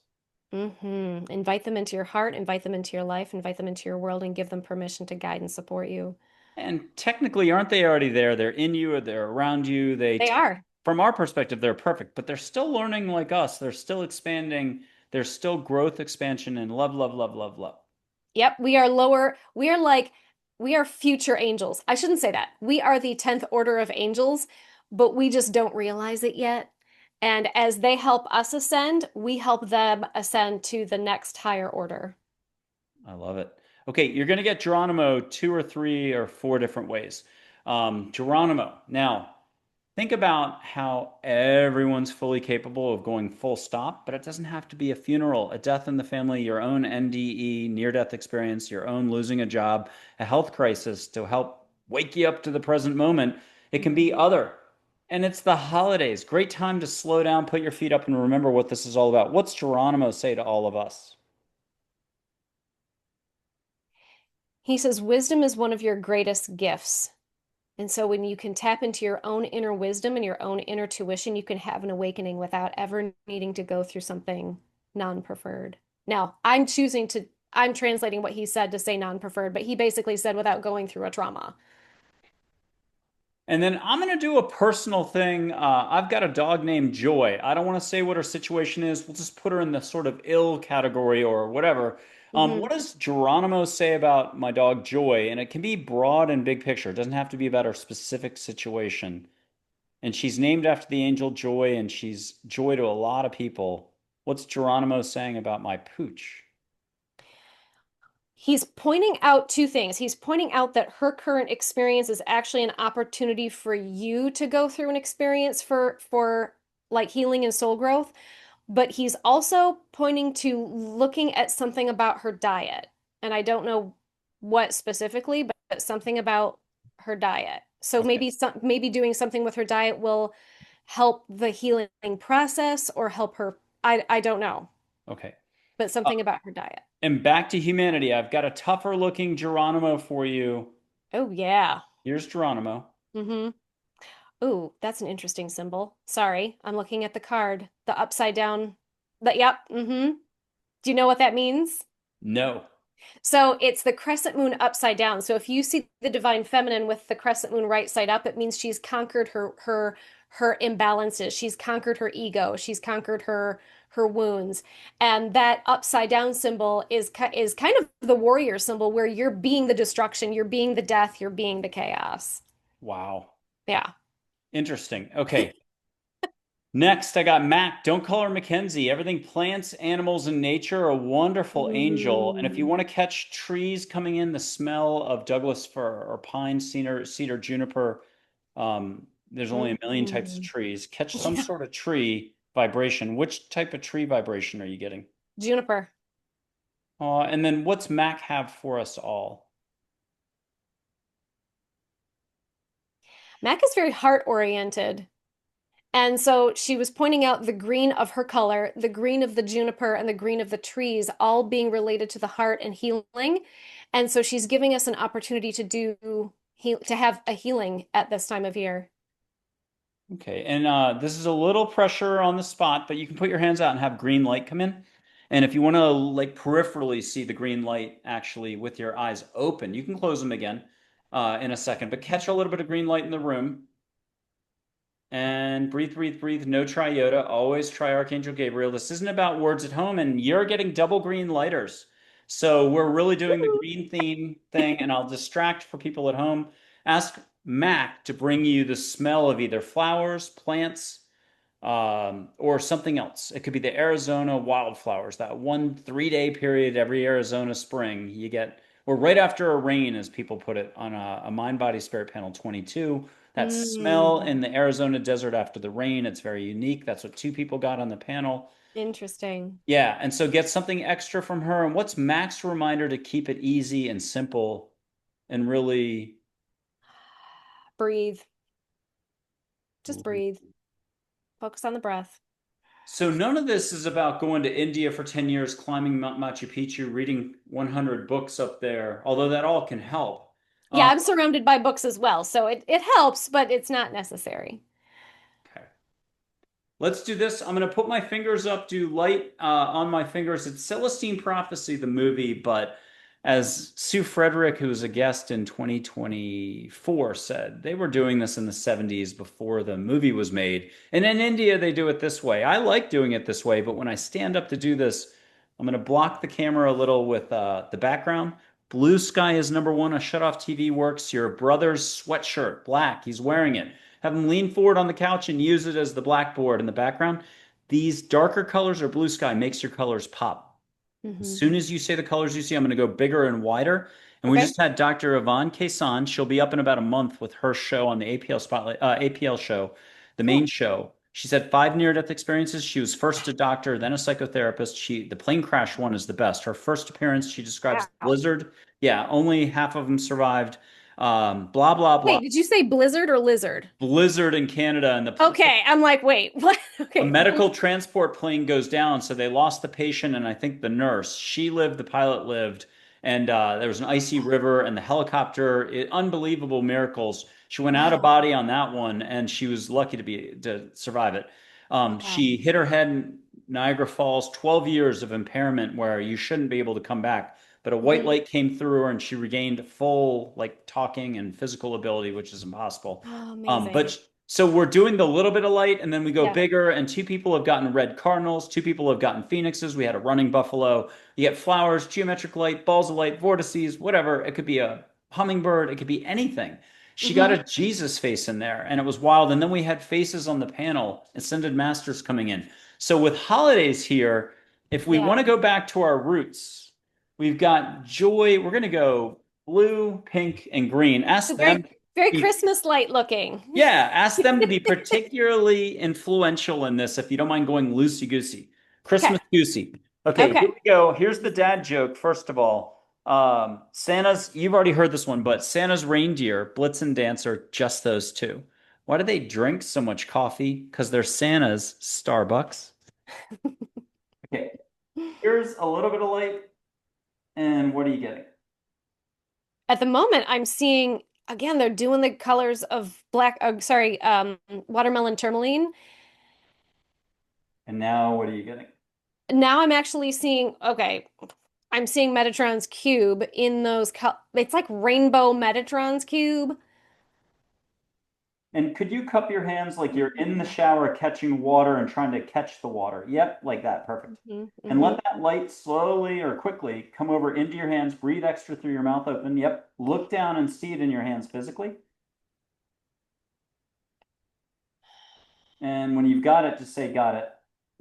Invite them into your heart, invite them into your life, invite them into your world, and give them permission to guide and support you. And technically, aren't they already there? They're in you or they're around you. They are. From our perspective, they're perfect, but they're still learning like us. They're still expanding. There's still growth, expansion, and love, love, love, love, love. Yep, we are lower. We are like, we are future angels. I shouldn't say that. We are the 10th order of angels, but we just don't realize it yet. And as they help us ascend, we help them ascend to the next higher order. I love it. Okay, you're going to get Geronimo two or three or four different ways. Geronimo. Now, think about how everyone's fully capable of going full stop, but it doesn't have to be a funeral, a death in the family, your own NDE, near death experience, your own losing a job, a health crisis to help wake you up to the present moment. It can be Mhm. other. And it's the holidays. Great time to slow down, put your feet up, and remember what this is all about. What's Geronimo say to all of us? He says, wisdom is one of your greatest gifts. And so when you can tap into your own inner wisdom and your own inner tuition, you can have an awakening without ever needing to go through something non-preferred. Now, I'm translating what he said to say non-preferred, but he basically said without going through a trauma. And then I'm going to do a personal thing. I've got a dog named Joy. I don't want to say what her situation is. We'll just put her in the sort of ill category or whatever. What Hmm. does Geronimo say about my dog Joy? And it can be broad and big picture. It doesn't have to be about her specific situation. And she's named after the angel Joy, and she's joy to a lot of people. What's Geronimo saying about my pooch? He's pointing out two things. He's pointing out that her current experience is actually an opportunity for you to go through an experience for like healing and soul growth. But he's also pointing to looking at something about her diet. And I don't know what specifically, but something about her diet. So Okay. maybe doing something with her diet will help the healing process or help her. I don't know, Okay. but Uh, something about her diet. and back to humanity. I've got a tougher looking Geronimo for you. Oh yeah. Here's Geronimo. Mm-hmm. Ooh, that's an interesting symbol. Sorry, I'm looking at the card. The upside down. Yep. Mm-hmm. Do you know what that means? No. So it's the crescent moon upside down. So if you see the divine feminine with the crescent moon right side up, it means she's conquered her imbalances. She's conquered her ego. She's conquered her wounds. And that upside down symbol is kind of the warrior symbol where you're being the destruction, you're being the death, you're being the chaos. Wow. Yeah. Interesting. Okay. Next, I got Mac. Don't call her Mackenzie. Everything plants, animals, and nature, a wonderful angel. And if you Mm. want to catch trees coming in, the smell of Douglas fir or pine, cedar, juniper, there's only a million types of Mm. trees. Catch some Yeah. sort of tree vibration. Which type of tree vibration are you getting? Juniper. And then what's Mac have for us all? Mac is very heart oriented. And so she was pointing out the green of her color, the green of the juniper, and the green of the trees, all being related to the heart and healing. And so she's giving us an opportunity to have a healing at this time of year. Okay, and this is a little pressure on the spot, but you can put your hands out and have green light come in. And if you want to like peripherally see the green light actually with your eyes open, you can close them again in a second, but catch a little bit of green light in the room and breathe, breathe, breathe. No triota. Always try Archangel Gabriel. This isn't about words at home, and you're getting double green lighters. So we're really doing the green theme thing, and I'll distract for people at home. Ask Mac to bring you the smell of either flowers, plants, or something else. It could be the Arizona wildflowers, that 1 3 day period every Arizona spring you get, or right after a rain, as people put it on a Mind Body Spirit Panel 22. That smell Mm, in the Arizona desert after the rain, it's very unique. That's what two people got on the panel. interesting. Yeah, and so get something extra from her. And what's Mac's reminder to keep it easy and simple and really Breathe. Just breathe. Focus on the breath. So none of this is about going to India for 10 years, climbing Mount Machu Picchu, reading 100 books up there, although that all can help. Yeah, Um, I'm surrounded by books as well, so it helps, but it's not necessary. okay. Let's do this. I'm going to put my fingers up, do light on my fingers. It's Celestine Prophecy, the movie, but as Sue Frederick, who was a guest in 2024, said, they were doing this in the 70s before the movie was made. And in India, they do it this way. I like doing it this way, but when I stand up to do this, I'm going to block the camera a little with the background. Blue sky is number one. A shut-off TV works. Your brother's sweatshirt, black, he's wearing it. Have them lean forward on the couch and use it as the blackboard in the background. These darker colors or blue sky makes your colors pop. As Hmm. soon as you say the colors you see, I'm going to go bigger and wider. And we Okay. just had Dr. Yvonne Kaysan. She'll be up in about a month with her show on the APL Spotlight, APL show, the main Cool. show. She's had 5 near-death experiences. She was first a doctor, then a psychotherapist. The plane crash one is the best. Her first appearance, she describes the Wow. blizzard. Yeah, only half of them survived. Blah blah blah. Wait, did you say blizzard or lizard? Blizzard in Canada, and Okay, I'm like, wait, what? a Okay. medical transport plane goes down, so they lost the patient and I think the nurse. She lived, the pilot lived, and there was an icy river and the helicopter. Unbelievable miracles. She went out of Wow. body on that one, and she was lucky to survive it. Wow. She hit her head in Niagara Falls. 12 years of impairment where you shouldn't be able to come back. But a white Hmm. light came through her, and she regained full like talking and physical ability, which is impossible. Oh, But amazing. so we're doing the little bit of light and then we go Yeah. bigger, and two people have gotten red cardinals, two people have gotten phoenixes. We had a running buffalo. You get flowers, geometric light, balls of light, vortices, whatever. It could be a hummingbird, it could be anything. She got Hmm. a Jesus face in there and it was wild. And then we had faces on the panel, ascended masters coming in. So with holidays here, if we want Yeah. to go back to our roots, we've got joy. We're going to go blue, pink, and green. So Ask them. very Christmas light looking. Yeah, ask them to be particularly influential in this if you don't mind going loosey goosey. Okay. Christmas goosey. Okay, here Okay. we go. Here's the dad joke, first of all. You've already heard this one, but Santa's reindeer, Blitzen Dancer, just those two. Why do they drink so much coffee? Because they're Santa's Starbucks. Okay, here's a little bit of light. And what are you getting? At the moment, I'm seeing again, they're doing the colors of black, sorry, watermelon tourmaline. And now what are you getting? Now I'm actually seeing, okay, I'm seeing Metatron's cube in those, it's like rainbow Metatron's cube. And could you cup your hands like you're in the Hmm. shower catching water and trying to catch the water? Yep, like that. Perfect. Hmm. And Hmm. let that light slowly or quickly come over into your hands. Breathe extra through your mouth open. Yep. Look down and see it in your hands physically. And when you've got it, just say, got it.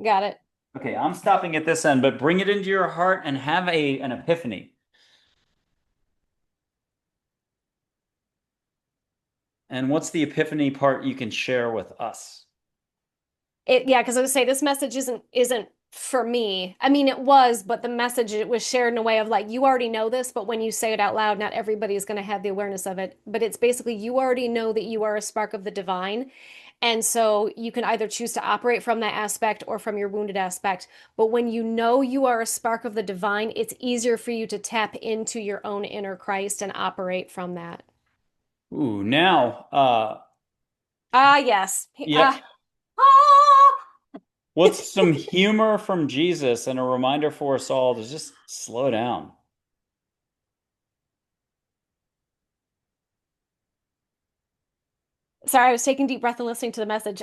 Got it. Okay, I'm stopping at this end, but bring it into your heart and have an epiphany. And what's the epiphany part you can share with us? Yeah, because I would say this message isn't for me. I mean, it was, but the message it was shared in a way of like you already know this, but when you say it out loud, not everybody is going to have the awareness of it. But it's basically you already know that you are a spark of the divine. And so you can either choose to operate from that aspect or from your wounded aspect. But when you know you are a spark of the divine, it's easier for you to tap into your own inner Christ and operate from that. Ooh, now, Ah, yes. yep. Ah. What's some humor from Jesus and a reminder for us all to just slow down? Sorry, I was taking a deep breath and listening to the message.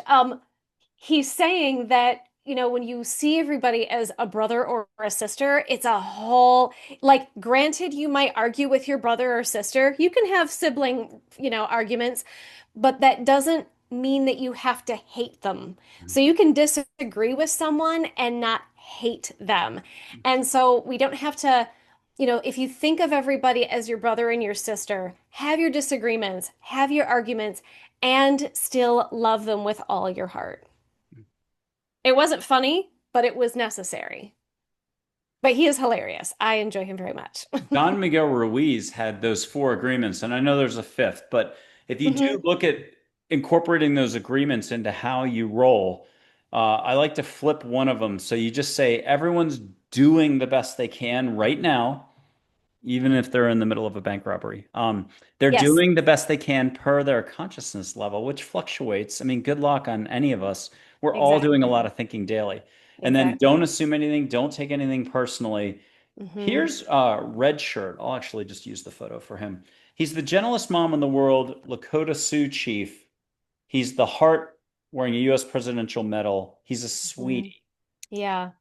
He's saying that, when you see everybody as a brother or a sister, it's a whole, like, granted, you might argue with your brother or sister. You can have sibling, arguments, but that doesn't mean that you have to hate them. So you can disagree with someone and not hate them. And so we don't have to, if you think of everybody as your brother and your sister, have your disagreements, have your arguments, and still love them with all your heart. It wasn't funny, but it was necessary. But he is hilarious. I enjoy him very much. Don Miguel Ruiz had those four agreements, and I know there's a fifth, but if you do Hmm. look at incorporating those agreements into how you roll, I like to flip one of them. So you just say everyone's doing the best they can right now, even if they're in the middle of a bank robbery. They're Yes, doing the best they can per their consciousness level, which fluctuates. I mean, good luck on any of us. We're all doing a exactly. lot of thinking daily. And then don't Exactly. assume anything, don't take anything personally. Hmm. Here's Red Shirt. I'll actually just use the photo for him. He's the gentlest mom in the world, Lakota Sioux chief. He's the heart wearing a U.S. presidential medal. He's a Hmm. sweetie. Yeah.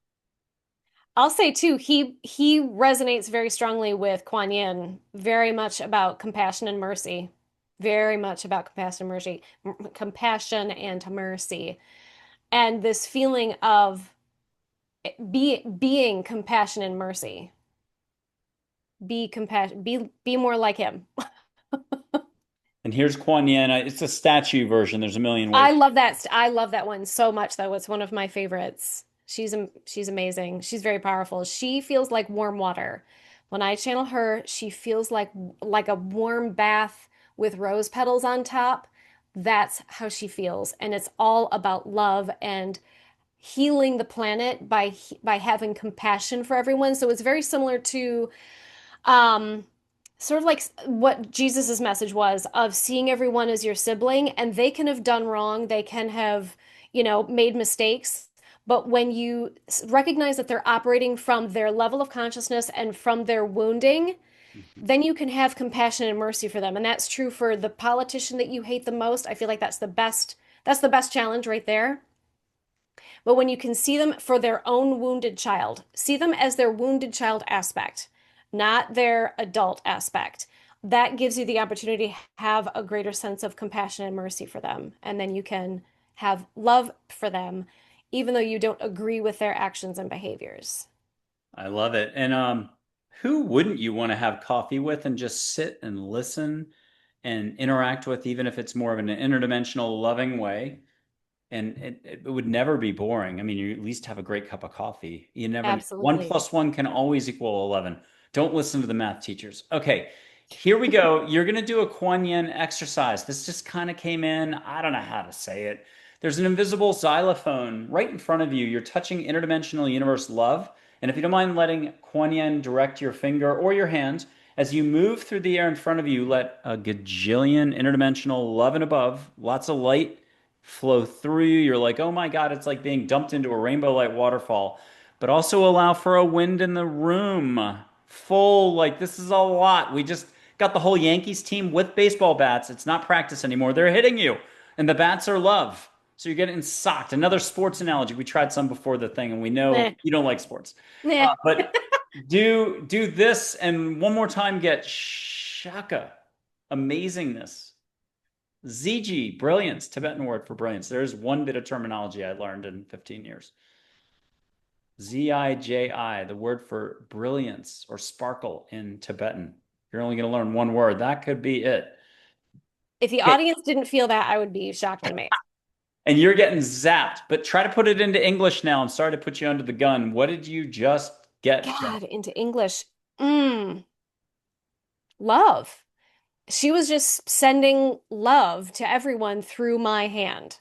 I'll say too, he resonates very strongly with Quan Yin, very much about compassion and mercy. Very much about compassion and mercy. And this feeling of being compassion and mercy. Be more like him. And here's Quan Yin. It's a statue version. There's a million ways. I love that one so much though. It's one of my favorites. She's amazing. She's very powerful. She feels like warm water. When I channel her, she feels like a warm bath with rose petals on top. That's how she feels, and it's all about love and healing the planet by having compassion for everyone. So it's very similar to um sort of like what Jesus's message was of seeing everyone as your sibling, and they can have done wrong, they can have, made mistakes, but when you recognize that they're operating from their level of consciousness and from their wounding, Mhm. then you can have compassion and mercy for them. And that's true for the politician that you hate the most. I feel like that's the best challenge right there. But when you can see them for their own wounded child, see them as their wounded child aspect, not their adult aspect. That gives you the opportunity to have a greater sense of compassion and mercy for them. And then you can have love for them, even though you don't agree with their actions and behaviors. I love it. And who wouldn't you want to have coffee with and just sit and listen and interact with, even if it's more of an interdimensional, loving way? And it would never be boring. I mean, you at least have a great cup of coffee. You never know. One Absolutely. plus one can always equal 11. Don't listen to the math teachers. Okay, here we go. You're going to do a Kuan Yin exercise. This just kind of came in. I don't know how to say it. There's an invisible xylophone right in front of you. You're touching interdimensional universe love. And if you don't mind letting Kuan Yin direct your finger or your hand, as you move through the air in front of you, let a gajillion interdimensional love and above, lots of light flow through you. You're like, oh my God, it's like being dumped into a rainbow light waterfall. But also allow for a wind in the room. Full, like, this is a lot. We just got the whole Yankees team with baseball bats. It's not practice anymore. They're hitting you, and the bats are love. So you're getting socked. Another sports analogy. We tried some before the thing, and we know Nah, you don't like sports. nah. But do this, and one more time, get shaka, amazingness. ZG, brilliance, Tibetan word for brilliance. There's one bit of terminology I learned in 15 years. Zij, the word for brilliance or sparkle in Tibetan. You're only going to learn one word. That could be it. If the Okay. audience didn't feel that, I would be shocked and amazed. And you're getting zapped, but try to put it into English now. I'm sorry to put you under the gun. What did you just get from God, into English. Mm, love. She was just sending love to everyone through my hand.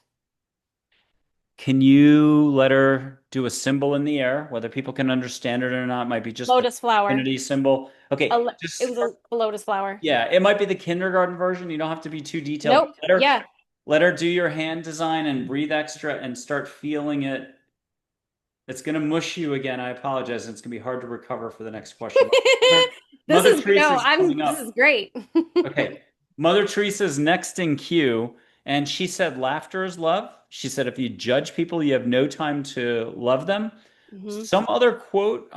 Can you let her do a symbol in the air, whether people can understand it or not? Might be just the Lotus flower. infinity symbol. Okay, It just was a lotus flower. yeah, it might be the kindergarten version. You don't have to be too detailed. Nope. Yeah. Let her do your hand design and breathe extra and start feeling it. It's gonna mush you again. I apologize. It's gonna be hard to recover for the next question. Mother, This Mother is no, Teresa's coming this is up. great. Okay. Mother Teresa's next in queue, and she said laughter is love. She said if you judge people, you have no time to love them. Hmm. Some other quote,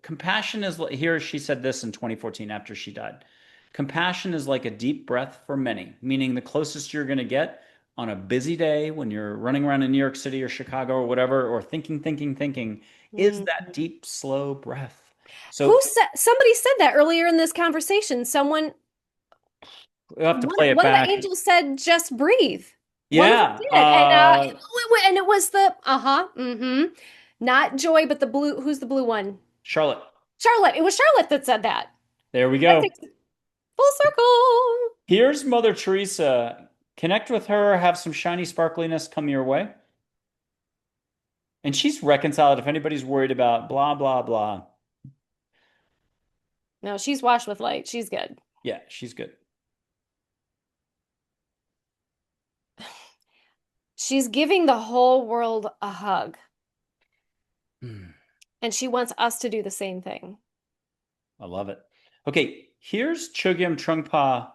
compassion is here. She said this in 2014 after she died. Compassion is like a deep breath for many, meaning the closest you're going to get on a busy day when you're running around in New York City or Chicago or whatever, or thinking, is that Hmm. deep, slow breath. Who So said somebody said that earlier in this conversation? Someone we'll have to one play it one of the back. angels said just breathe. One of them Yeah. did. And it was the not Joy, but the blue, who's the blue one? Charlotte. Charlotte. It was Charlotte that said that. There we That go. takes it full circle. Here's Mother Teresa. Connect with her, have some shiny sparkliness come your way. And she's reconciled if anybody's worried about blah, blah, blah. No, she's washed with light. She's good. Yeah, she's good. She's giving the whole world a hug, Hmm. and she wants us to do the same thing. I love it. Okay, here's Chögyam Trungpa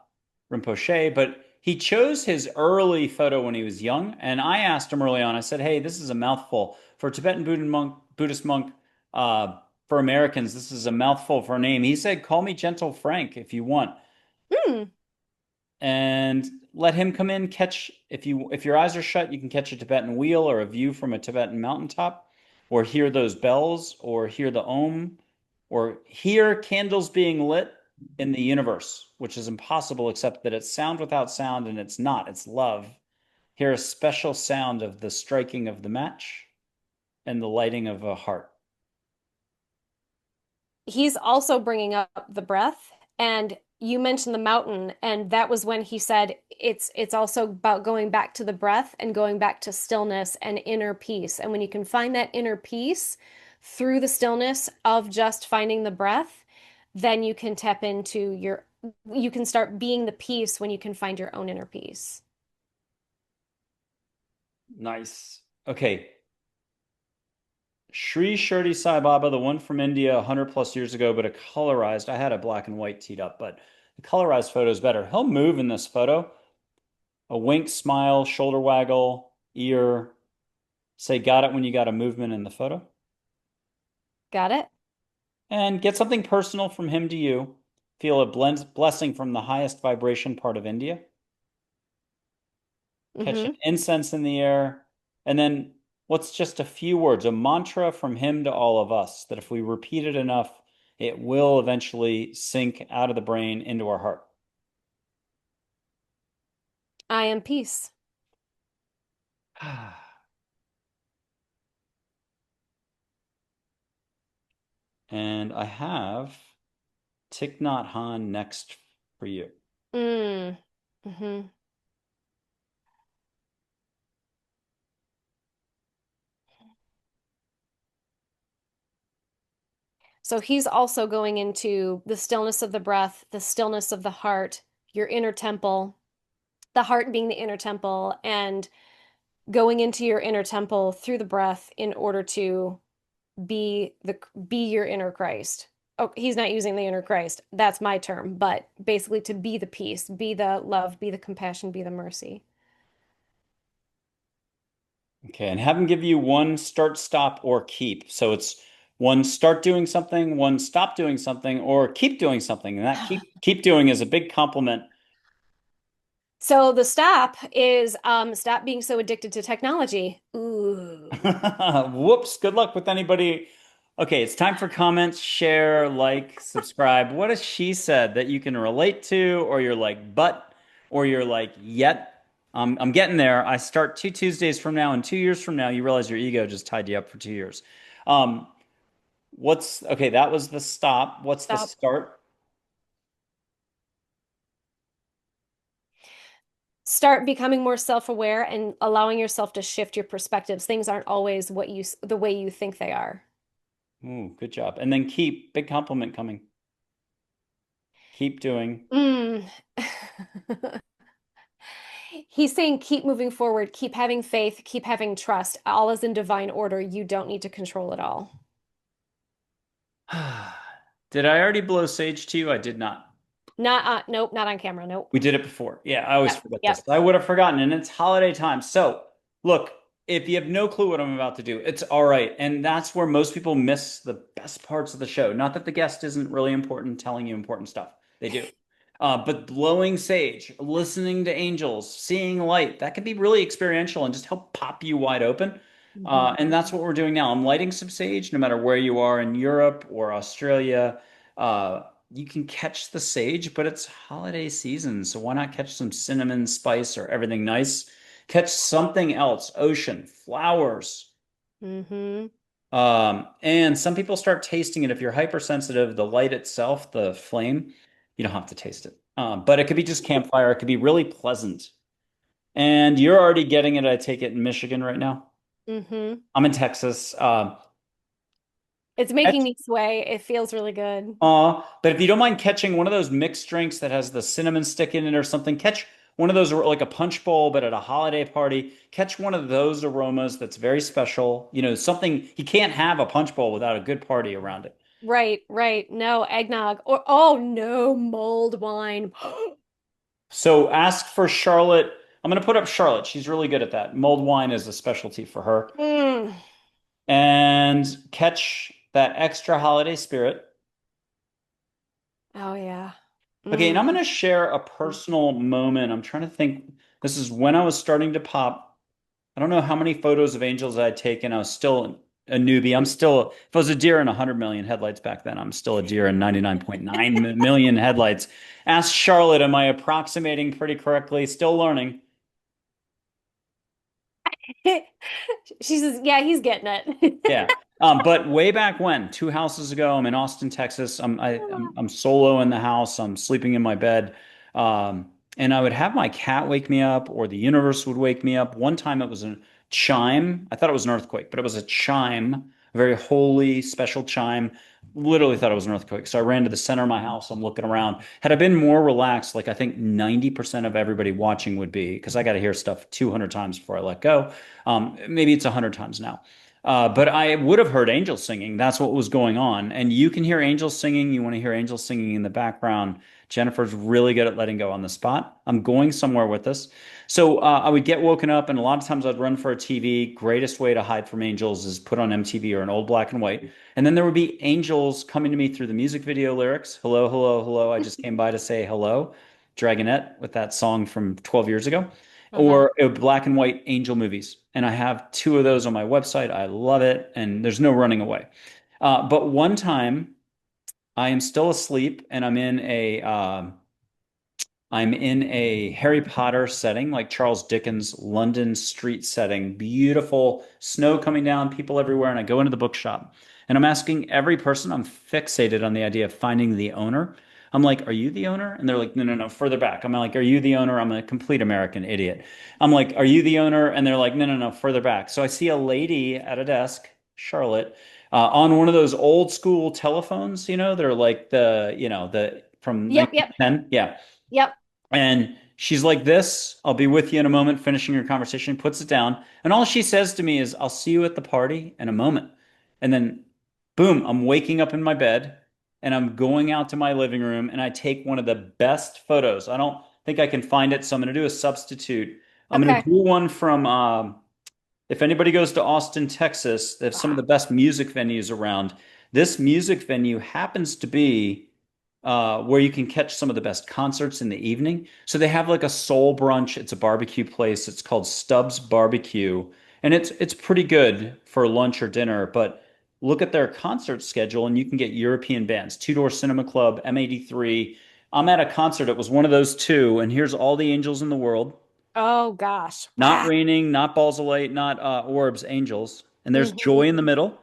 Rinpoche, but he chose his early photo when he was young. And I asked him early on, I said, hey, this is a mouthful. For a Tibetan Buddhist monk, for Americans, this is a mouthful for a name. He said, call me Gentle Frank if you want. Hmm. And let him come in, catch if your eyes are shut, you can catch a Tibetan wheel or a view from a Tibetan mountaintop, or hear those bells, or hear the Om, or hear candles being lit in the universe, which is impossible except that it's sound without sound, and it's not, it's love. Hear a special sound of the striking of the match and the lighting of a heart. He's also bringing up the breath, and you mentioned the mountain, and that was when he said it's also about going back to the breath and going back to stillness and inner peace. And when you can find that inner peace through the stillness of just finding the breath, then you can tap into you can start being the peace when you can find your own inner peace. Nice. Okay, Sri Shirdi Sai Baba, the one from India 100 plus years ago, but a colorized. I had a black and white teed up, but the colorized photo is better. He'll move in this photo. A wink, smile, shoulder waggle, ear. Say got it when you got a movement in the photo. Got it? And get something personal from him to you. Feel a blessing from the highest vibration part of India. Catch an Mm-hmm. incense in the air. And then what's just a few words, a mantra from him to all of us that if we repeat it enough, it will eventually sink out of the brain into our heart. I am peace. And I have Thich Nhat Hanh next for you. Mm. Mm-hmm. So he's also going into the stillness of the breath, the stillness of the heart, your inner temple, the heart being the inner temple, and going into your inner temple through the breath in order to be your inner Christ. Oh, he's not using the inner Christ. That's my term, but basically to be the peace, be the love, be the compassion, be the mercy. Okay, and have him give you one start, stop, or keep. So it's one start doing something, one stop doing something, or keep doing something. And that keep doing is a big compliment. So the stop is stop being so addicted to technology. Ooh. Whoops, good luck with anybody. Okay, it's time for comments, share, like, subscribe. What has she said that you can relate to, or you're like, but, or you're like, yet? I'm getting there. I start 2 Tuesdays from now, and 2 years from now, you realize your ego just tied you up for 2 years. Um, what's okay? That was the stop. What's the Stop. start? Start becoming more self-aware and allowing yourself to shift your perspectives. Things aren't always the way you think they are. Ooh, good job. And then keep, big compliment coming. Keep doing. Mm. He's saying keep moving forward, keep having faith, keep having trust. All is in divine order. You don't need to control it all. Did I already blow sage to you? I did not. Not nope, not on camera. Nope. We did it before. Yeah, I always Yep. forget this. Yep. I would have forgotten, and it's holiday time. So, look, if you have no clue what I'm about to do, it's all right. And that's where most people miss the best parts of the show. Not that the guest isn't really important, telling you important stuff. They do. But blowing sage, listening to angels, seeing light, that can be really experiential and just help pop you wide open. Mhm. And that's what we're doing now. I'm lighting some sage, no matter where you are in Europe or Australia. You can catch the sage, but it's holiday season, so why not catch some cinnamon spice or everything nice? Catch something else, ocean, flowers. Mhm. And some people start tasting it. If you're hypersensitive, the light itself, the flame, you don't have to taste it. But it could be just campfire. It could be really pleasant. And you're already getting it, I take it, in Michigan right now. Mm-hmm. I'm in Texas. It's making me sway. It feels really good. But if you don't mind catching one of those mixed drinks that has the cinnamon stick in it or something, catch one of those like a punch bowl, but at a holiday party. Catch one of those aromas that's very special. You know, something you can't have a punch bowl without a good party around it. Right, right. No, eggnog. Or oh no, mulled wine. So ask for Charlotte. I'm going to put up Charlotte. She's really good at that. Mulled wine is a specialty for her. Mm. And catch that extra holiday spirit. Oh yeah. Okay, and Mm. I'm going to share a personal moment. I'm trying to think. This is when I was starting to pop. I don't know how many photos of angels I'd taken. I was still a newbie. If I was a deer in 100 million headlights back then, I'm still a deer in 99.9 million headlights. Ask Charlotte, am I approximating pretty correctly? Still learning. She says, yeah, he's getting it. Yeah. But way back when, 2 houses ago, I'm in Austin, Texas. I'm solo in the house. I'm sleeping in my bed. And I would have my cat wake me up, or the universe would wake me up. One time it was a chime. I thought it was an earthquake, but it was a chime, a very holy, special chime. Literally thought it was an earthquake. So I ran to the center of my house. I'm looking around. Had I been more relaxed, like I think 90% of everybody watching would be, because I got to hear stuff 200 times before I let go. Maybe it's 100 times now. But I would have heard angels singing. That's what was going on. And you can hear angels singing. You want to hear angels singing in the background. Jennifer's really good at letting go on the spot. I'm going somewhere with this. So I would get woken up, and a lot of times I'd run for a TV. Greatest way to hide from angels is put on MTV or an old black and white. And then there would be angels coming to me through the music video lyrics. Hello, hello, hello. I just came by to say hello. Dragonette with that song from 12 years ago, Uh-huh. or black and white angel movies. And I have two of those on my website. I love it, and there's no running away. But one time, I am still asleep, and I'm in a Harry Potter setting, like Charles Dickens' London street setting. Beautiful snow coming down, people everywhere. And I go into the bookshop and I'm asking every person, I'm fixated on the idea of finding the owner. I'm like, are you the owner? And they're like, no, no, no, further back. I'm like, are you the owner? I'm a complete American idiot. I'm like, are you the owner? And they're like, no, no, no, further back. So I see a lady at a desk, Charlotte, on one of those old school telephones, they're like the from Yep, yep, 1910. Yeah. yep. And she's like, this, I'll be with you in a moment, finishing your conversation, puts it down. And all she says to me is, I'll see you at the party in a moment. And then, boom, I'm waking up in my bed and I'm going out to my living room and I take one of the best photos. I don't think I can find it, so I'm going to do a substitute. I'm going to Okay. do one from, if anybody goes to Austin, Texas, they have some of the Ah, best music venues around. This music venue happens to be where you can catch some of the best concerts in the evening. So they have like a soul brunch. It's a barbecue place. It's called Stubbs Barbecue, and it's pretty good for lunch or dinner. But look at their concert schedule, and you can get European bands: Two Door Cinema Club, M83. I'm at a concert. It was one of those two, and here's all the angels in the world. oh gosh. Not Ah. raining, not balls of light, not orbs, angels. And there's Joy in the Mm-hmm. middle.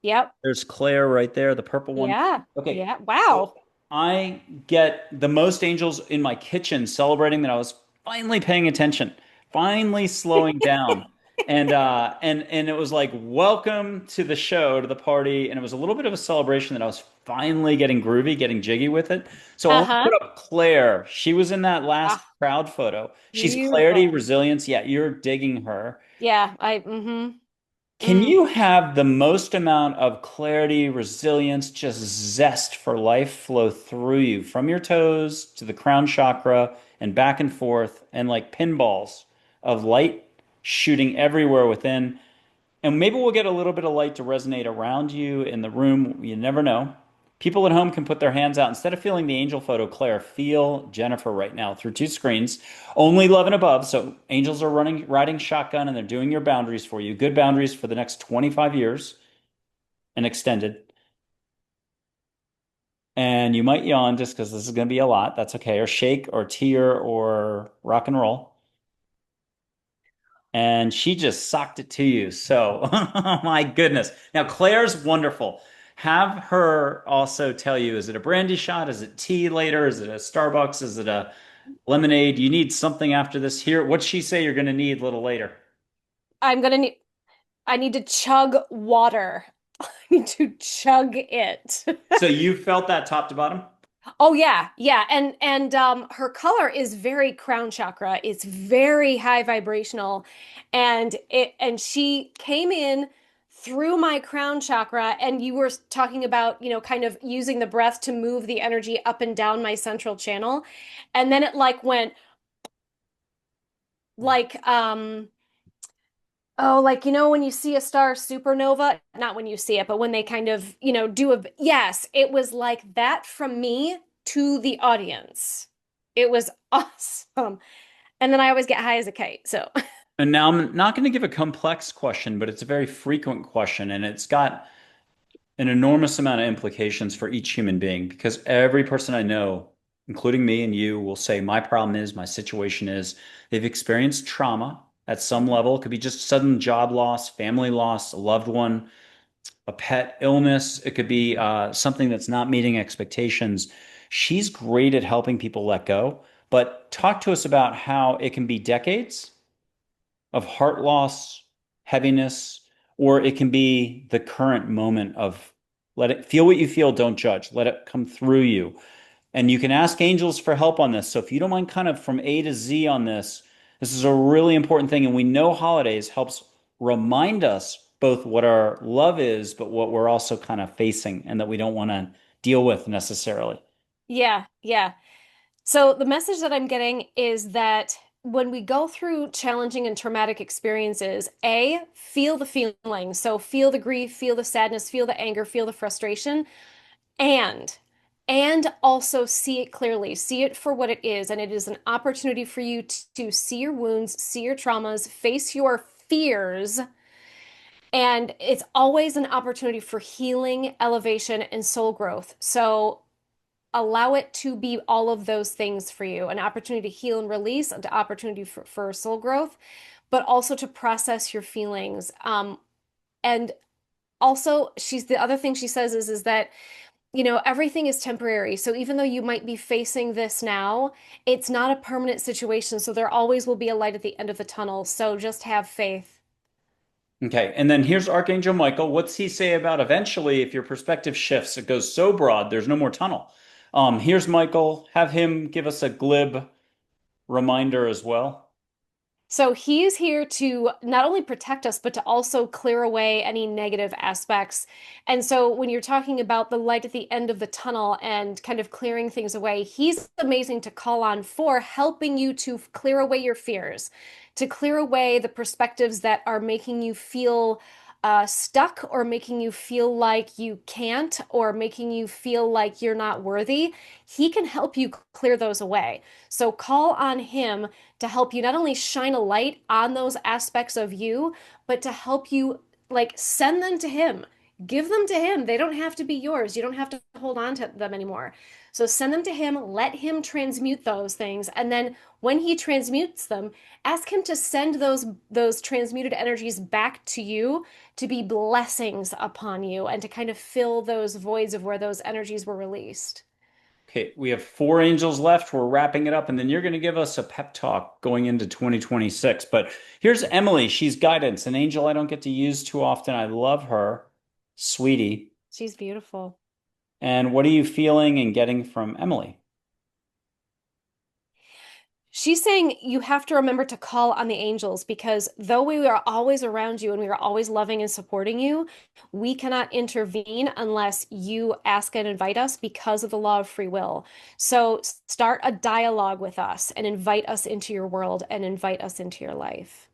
Yep. There's Claire right there, the purple one. Yeah. Okay, Yeah. so Wow. I get the most angels in my kitchen celebrating that I was finally paying attention, finally slowing down. And it was like, welcome to the show, to the party. And it was a little bit of a celebration that I was finally getting groovy, getting jiggy with it. So I want to Uh-huh. put up Claire. She was in that last Ah, crowd photo. She's clarity, beautiful. resilience. Yeah, you're digging her. Yeah, mm-hmm. Can Mm. you have the most amount of clarity, resilience, just zest for life flow through you from your toes to the crown chakra and back and forth, and like pinballs of light shooting everywhere within? And maybe we'll get a little bit of light to resonate around you in the room. You never know. People at home can put their hands out. Instead of feeling the angel photo, Claire, feel Jennifer right now through two screens. Only love and above. So angels are riding shotgun, and they're doing your boundaries for you. Good boundaries for the next 25 years and extended. And you might yawn just because this is going to be a lot. That's okay. Or shake or tear or rock and roll. And she just socked it to you. So, oh my goodness. Now, Claire's wonderful. Have her also tell you, is it a brandy shot? Is it tea later? Is it a Starbucks? Is it a lemonade? You need something after this here. What'd she say you're going to need a little later? I'm gonna need. I need to chug water. I need to chug it. So you felt that top to bottom? Oh yeah, yeah. And her color is very crown chakra. It's very high vibrational. And she came in through my crown chakra, and you were talking about, kind of using the breath to move the energy up and down my central channel. And then it like went like oh, like, when you see a star supernova, not when you see it, but when they kind of, do yes, it was like that from me to the audience. It was awesome. And then I always get high as a kite. So, And now I'm not going to give a complex question, but it's a very frequent question, and it's got an enormous amount of implications for each human being because every person I know, including me and you, will say, my problem is, my situation is, they've experienced trauma at some Mhm. level. It could be just sudden job loss, family loss, a loved one, a pet illness. It could be something that's not meeting expectations. She's great at helping people let go, but talk to us about how it can be decades of heart loss, heaviness, or it can be the current moment of let it feel what you feel, don't judge, let it come through you. And you can ask angels for help on this. So if you don't mind kind of from A to Z on this, this is a really important thing. And we know holidays helps remind us both what our love is, but what we're also kind of facing and that we don't want to deal with necessarily. Yeah, yeah. So the message that I'm getting is that when we go through challenging and traumatic experiences, A, feel the feeling. So feel the grief, feel the sadness, feel the anger, feel the frustration, and and also see it clearly. See it for what it is, and it is an opportunity for you to see your wounds, see your traumas, face your fears, and it's always an opportunity for healing, elevation, and soul growth. So allow it to be all of those things for you, an opportunity to heal and release, an opportunity for soul growth, but also to process your feelings. And also, the other thing she says is that everything is temporary. So even though you might be facing this now, it's not a permanent situation. So there always will be a light at the end of the tunnel. So just have faith. Okay, and then here's Archangel Michael. What's he say about eventually, if your perspective shifts, it goes so broad, there's no more tunnel. Here's Michael. Have him give us a glib reminder as well. So he is here to not only protect us, but to also clear away any negative aspects. And so when you're talking about the light at the end of the tunnel and kind of clearing things away, he's amazing to call on for helping you to clear away your fears, to clear away the perspectives that are making you feel stuck or making you feel like you can't or making you feel like you're not worthy. He can help you clear those away. So call on him to help you not only shine a light on those aspects of you, but to help you like send them to him. Give them to him. They don't have to be yours. You don't have to hold on to them anymore. So send them to him, let him transmute those things, and then when he transmutes them, ask him to send those transmuted energies back to you to be blessings upon you and to kind of fill those voids of where those energies were released. Okay, we have four angels left. We're wrapping it up, and then you're going to give us a pep talk going into 2026. But here's Emily. She's guidance, an angel I don't get to use too often. I love her, sweetie. She's beautiful. And what are you feeling and getting from Emily? She's saying you have to remember to call on the angels because though we are always around you and we are always loving and supporting you, we cannot intervene unless you ask and invite us because of the law of free will. So start a dialogue with us and invite us into your world and invite us into your life.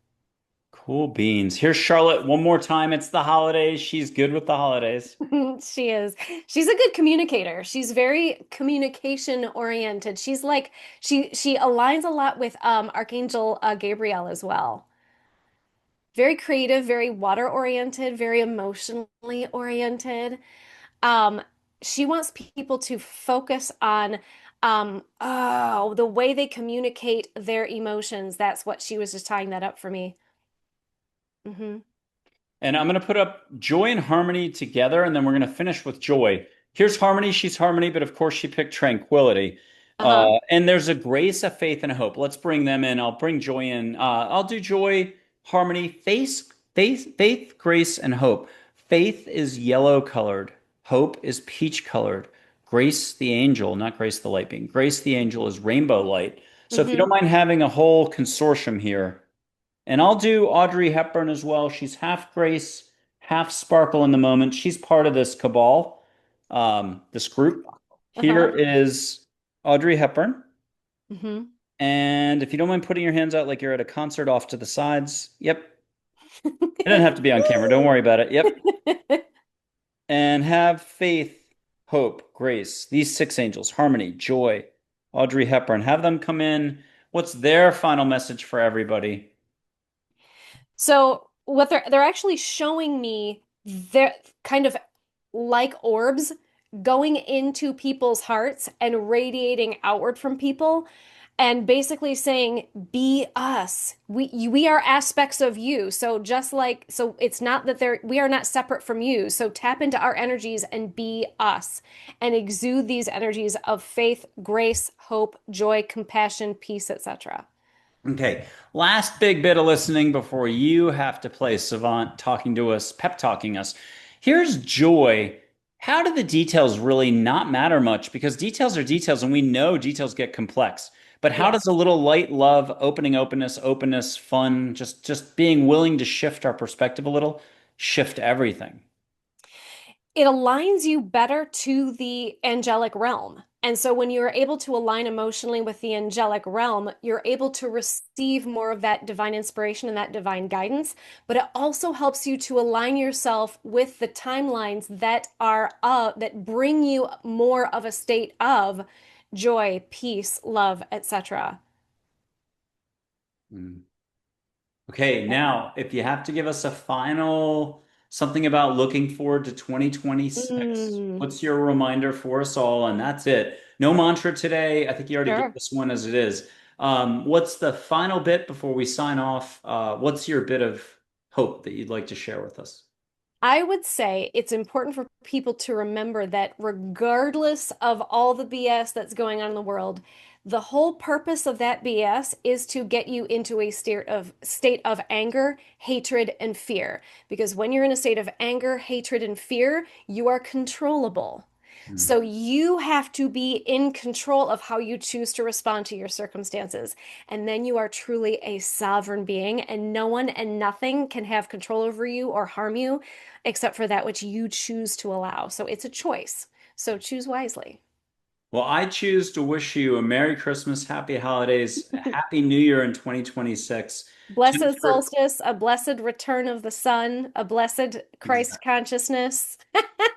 Cool beans. Here's Charlotte one more time. It's the holidays. She's good with the holidays. She is. She's a good communicator. She's very communication oriented. She's like she aligns a lot with Archangel Gabriel as well. Very creative, very water oriented, very emotionally oriented. Um, she wants people to focus on the way they communicate their emotions. That's what she was just tying that up for me. Hmm. And I'm going to put up Joy and Harmony together, and then we're going to finish with Joy. Here's Harmony. She's Harmony, but of course she picked Tranquility. Uh-huh. And there's a grace, a faith, and a hope. Let's bring them in. I'll bring Joy in. I'll do Joy, Harmony, face Faith, grace, and hope. Faith is yellow colored. Hope is peach colored. Grace the angel, not Grace the light being. Grace the angel is rainbow light. So if you don't Hmm. mind having a whole consortium here, and I'll do Audrey Hepburn as well. She's half grace, half sparkle in the moment. She's part of this cabal, this group. Here Uh-huh. is Audrey Hepburn. Hmm. And if you don't mind putting your hands out like you're at a concert off to the sides. Yep. It doesn't have to be on camera. Don't worry about it. Yep. And have faith, hope, grace. These six angels, harmony, joy, Audrey Hepburn. Have them come in. What's their final message for everybody? So what they're actually showing me, they're kind of like orbs going into people's hearts and radiating outward from people and basically saying, be us. We are aspects of you. So just like, so it's not that we are not separate from you. So tap into our energies and be us and exude these energies of faith, grace, hope, joy, compassion, peace, etc. Okay, last big bit of listening before you have to play Savant talking to us, pep talking us. Here's joy. How do the details really not matter much? Because details are details, and we know details get complex. But how does Yes. a little light love, opening openness, fun, just being willing to shift our perspective a little, shift everything? It aligns you better to the angelic realm. And so when you're able to align emotionally with the angelic realm, you're able to receive more of that divine inspiration and that divine guidance. But it also helps you to align yourself with the timelines that are that bring you more of a state of joy, peace, love, etc. Mm. Okay, now if you have to give us a final something about looking forward to 2026, Mm, what's your reminder for us all? And that's it. No mantra today. I think you already gave sure. us one as it is. What's the final bit before we sign off? What's your bit of hope that you'd like to share with us? I would say it's important for people to remember that regardless of all the BS that's going on in the world, the whole purpose of that BS is to get you into a state of anger, hatred, and fear. Because when you're in a state of anger, hatred, and fear, you are controllable. Hmm. So you have to be in control of how you choose to respond to your circumstances. And then you are truly a sovereign being, and no one and nothing can have control over you or harm you except for that which you choose to allow. So it's a choice. So choose wisely. Well, I choose to wish you a Merry Christmas, Happy Holidays, a Happy New Year in 2026. Blessed Jennifer, solstice, a blessed return of the sun, a blessed Christ exactly. consciousness.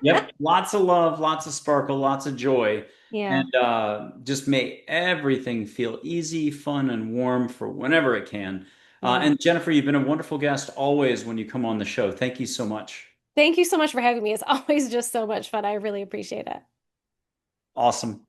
Yep. Lots of love, lots of sparkle, lots of joy. Yeah, And just make everything feel easy, fun, and warm for whenever it can. yeah. And Jennifer, you've been a wonderful guest always when you come on the show. Thank you so much. Thank you so much for having me. It's always just so much fun. I really appreciate it. Awesome.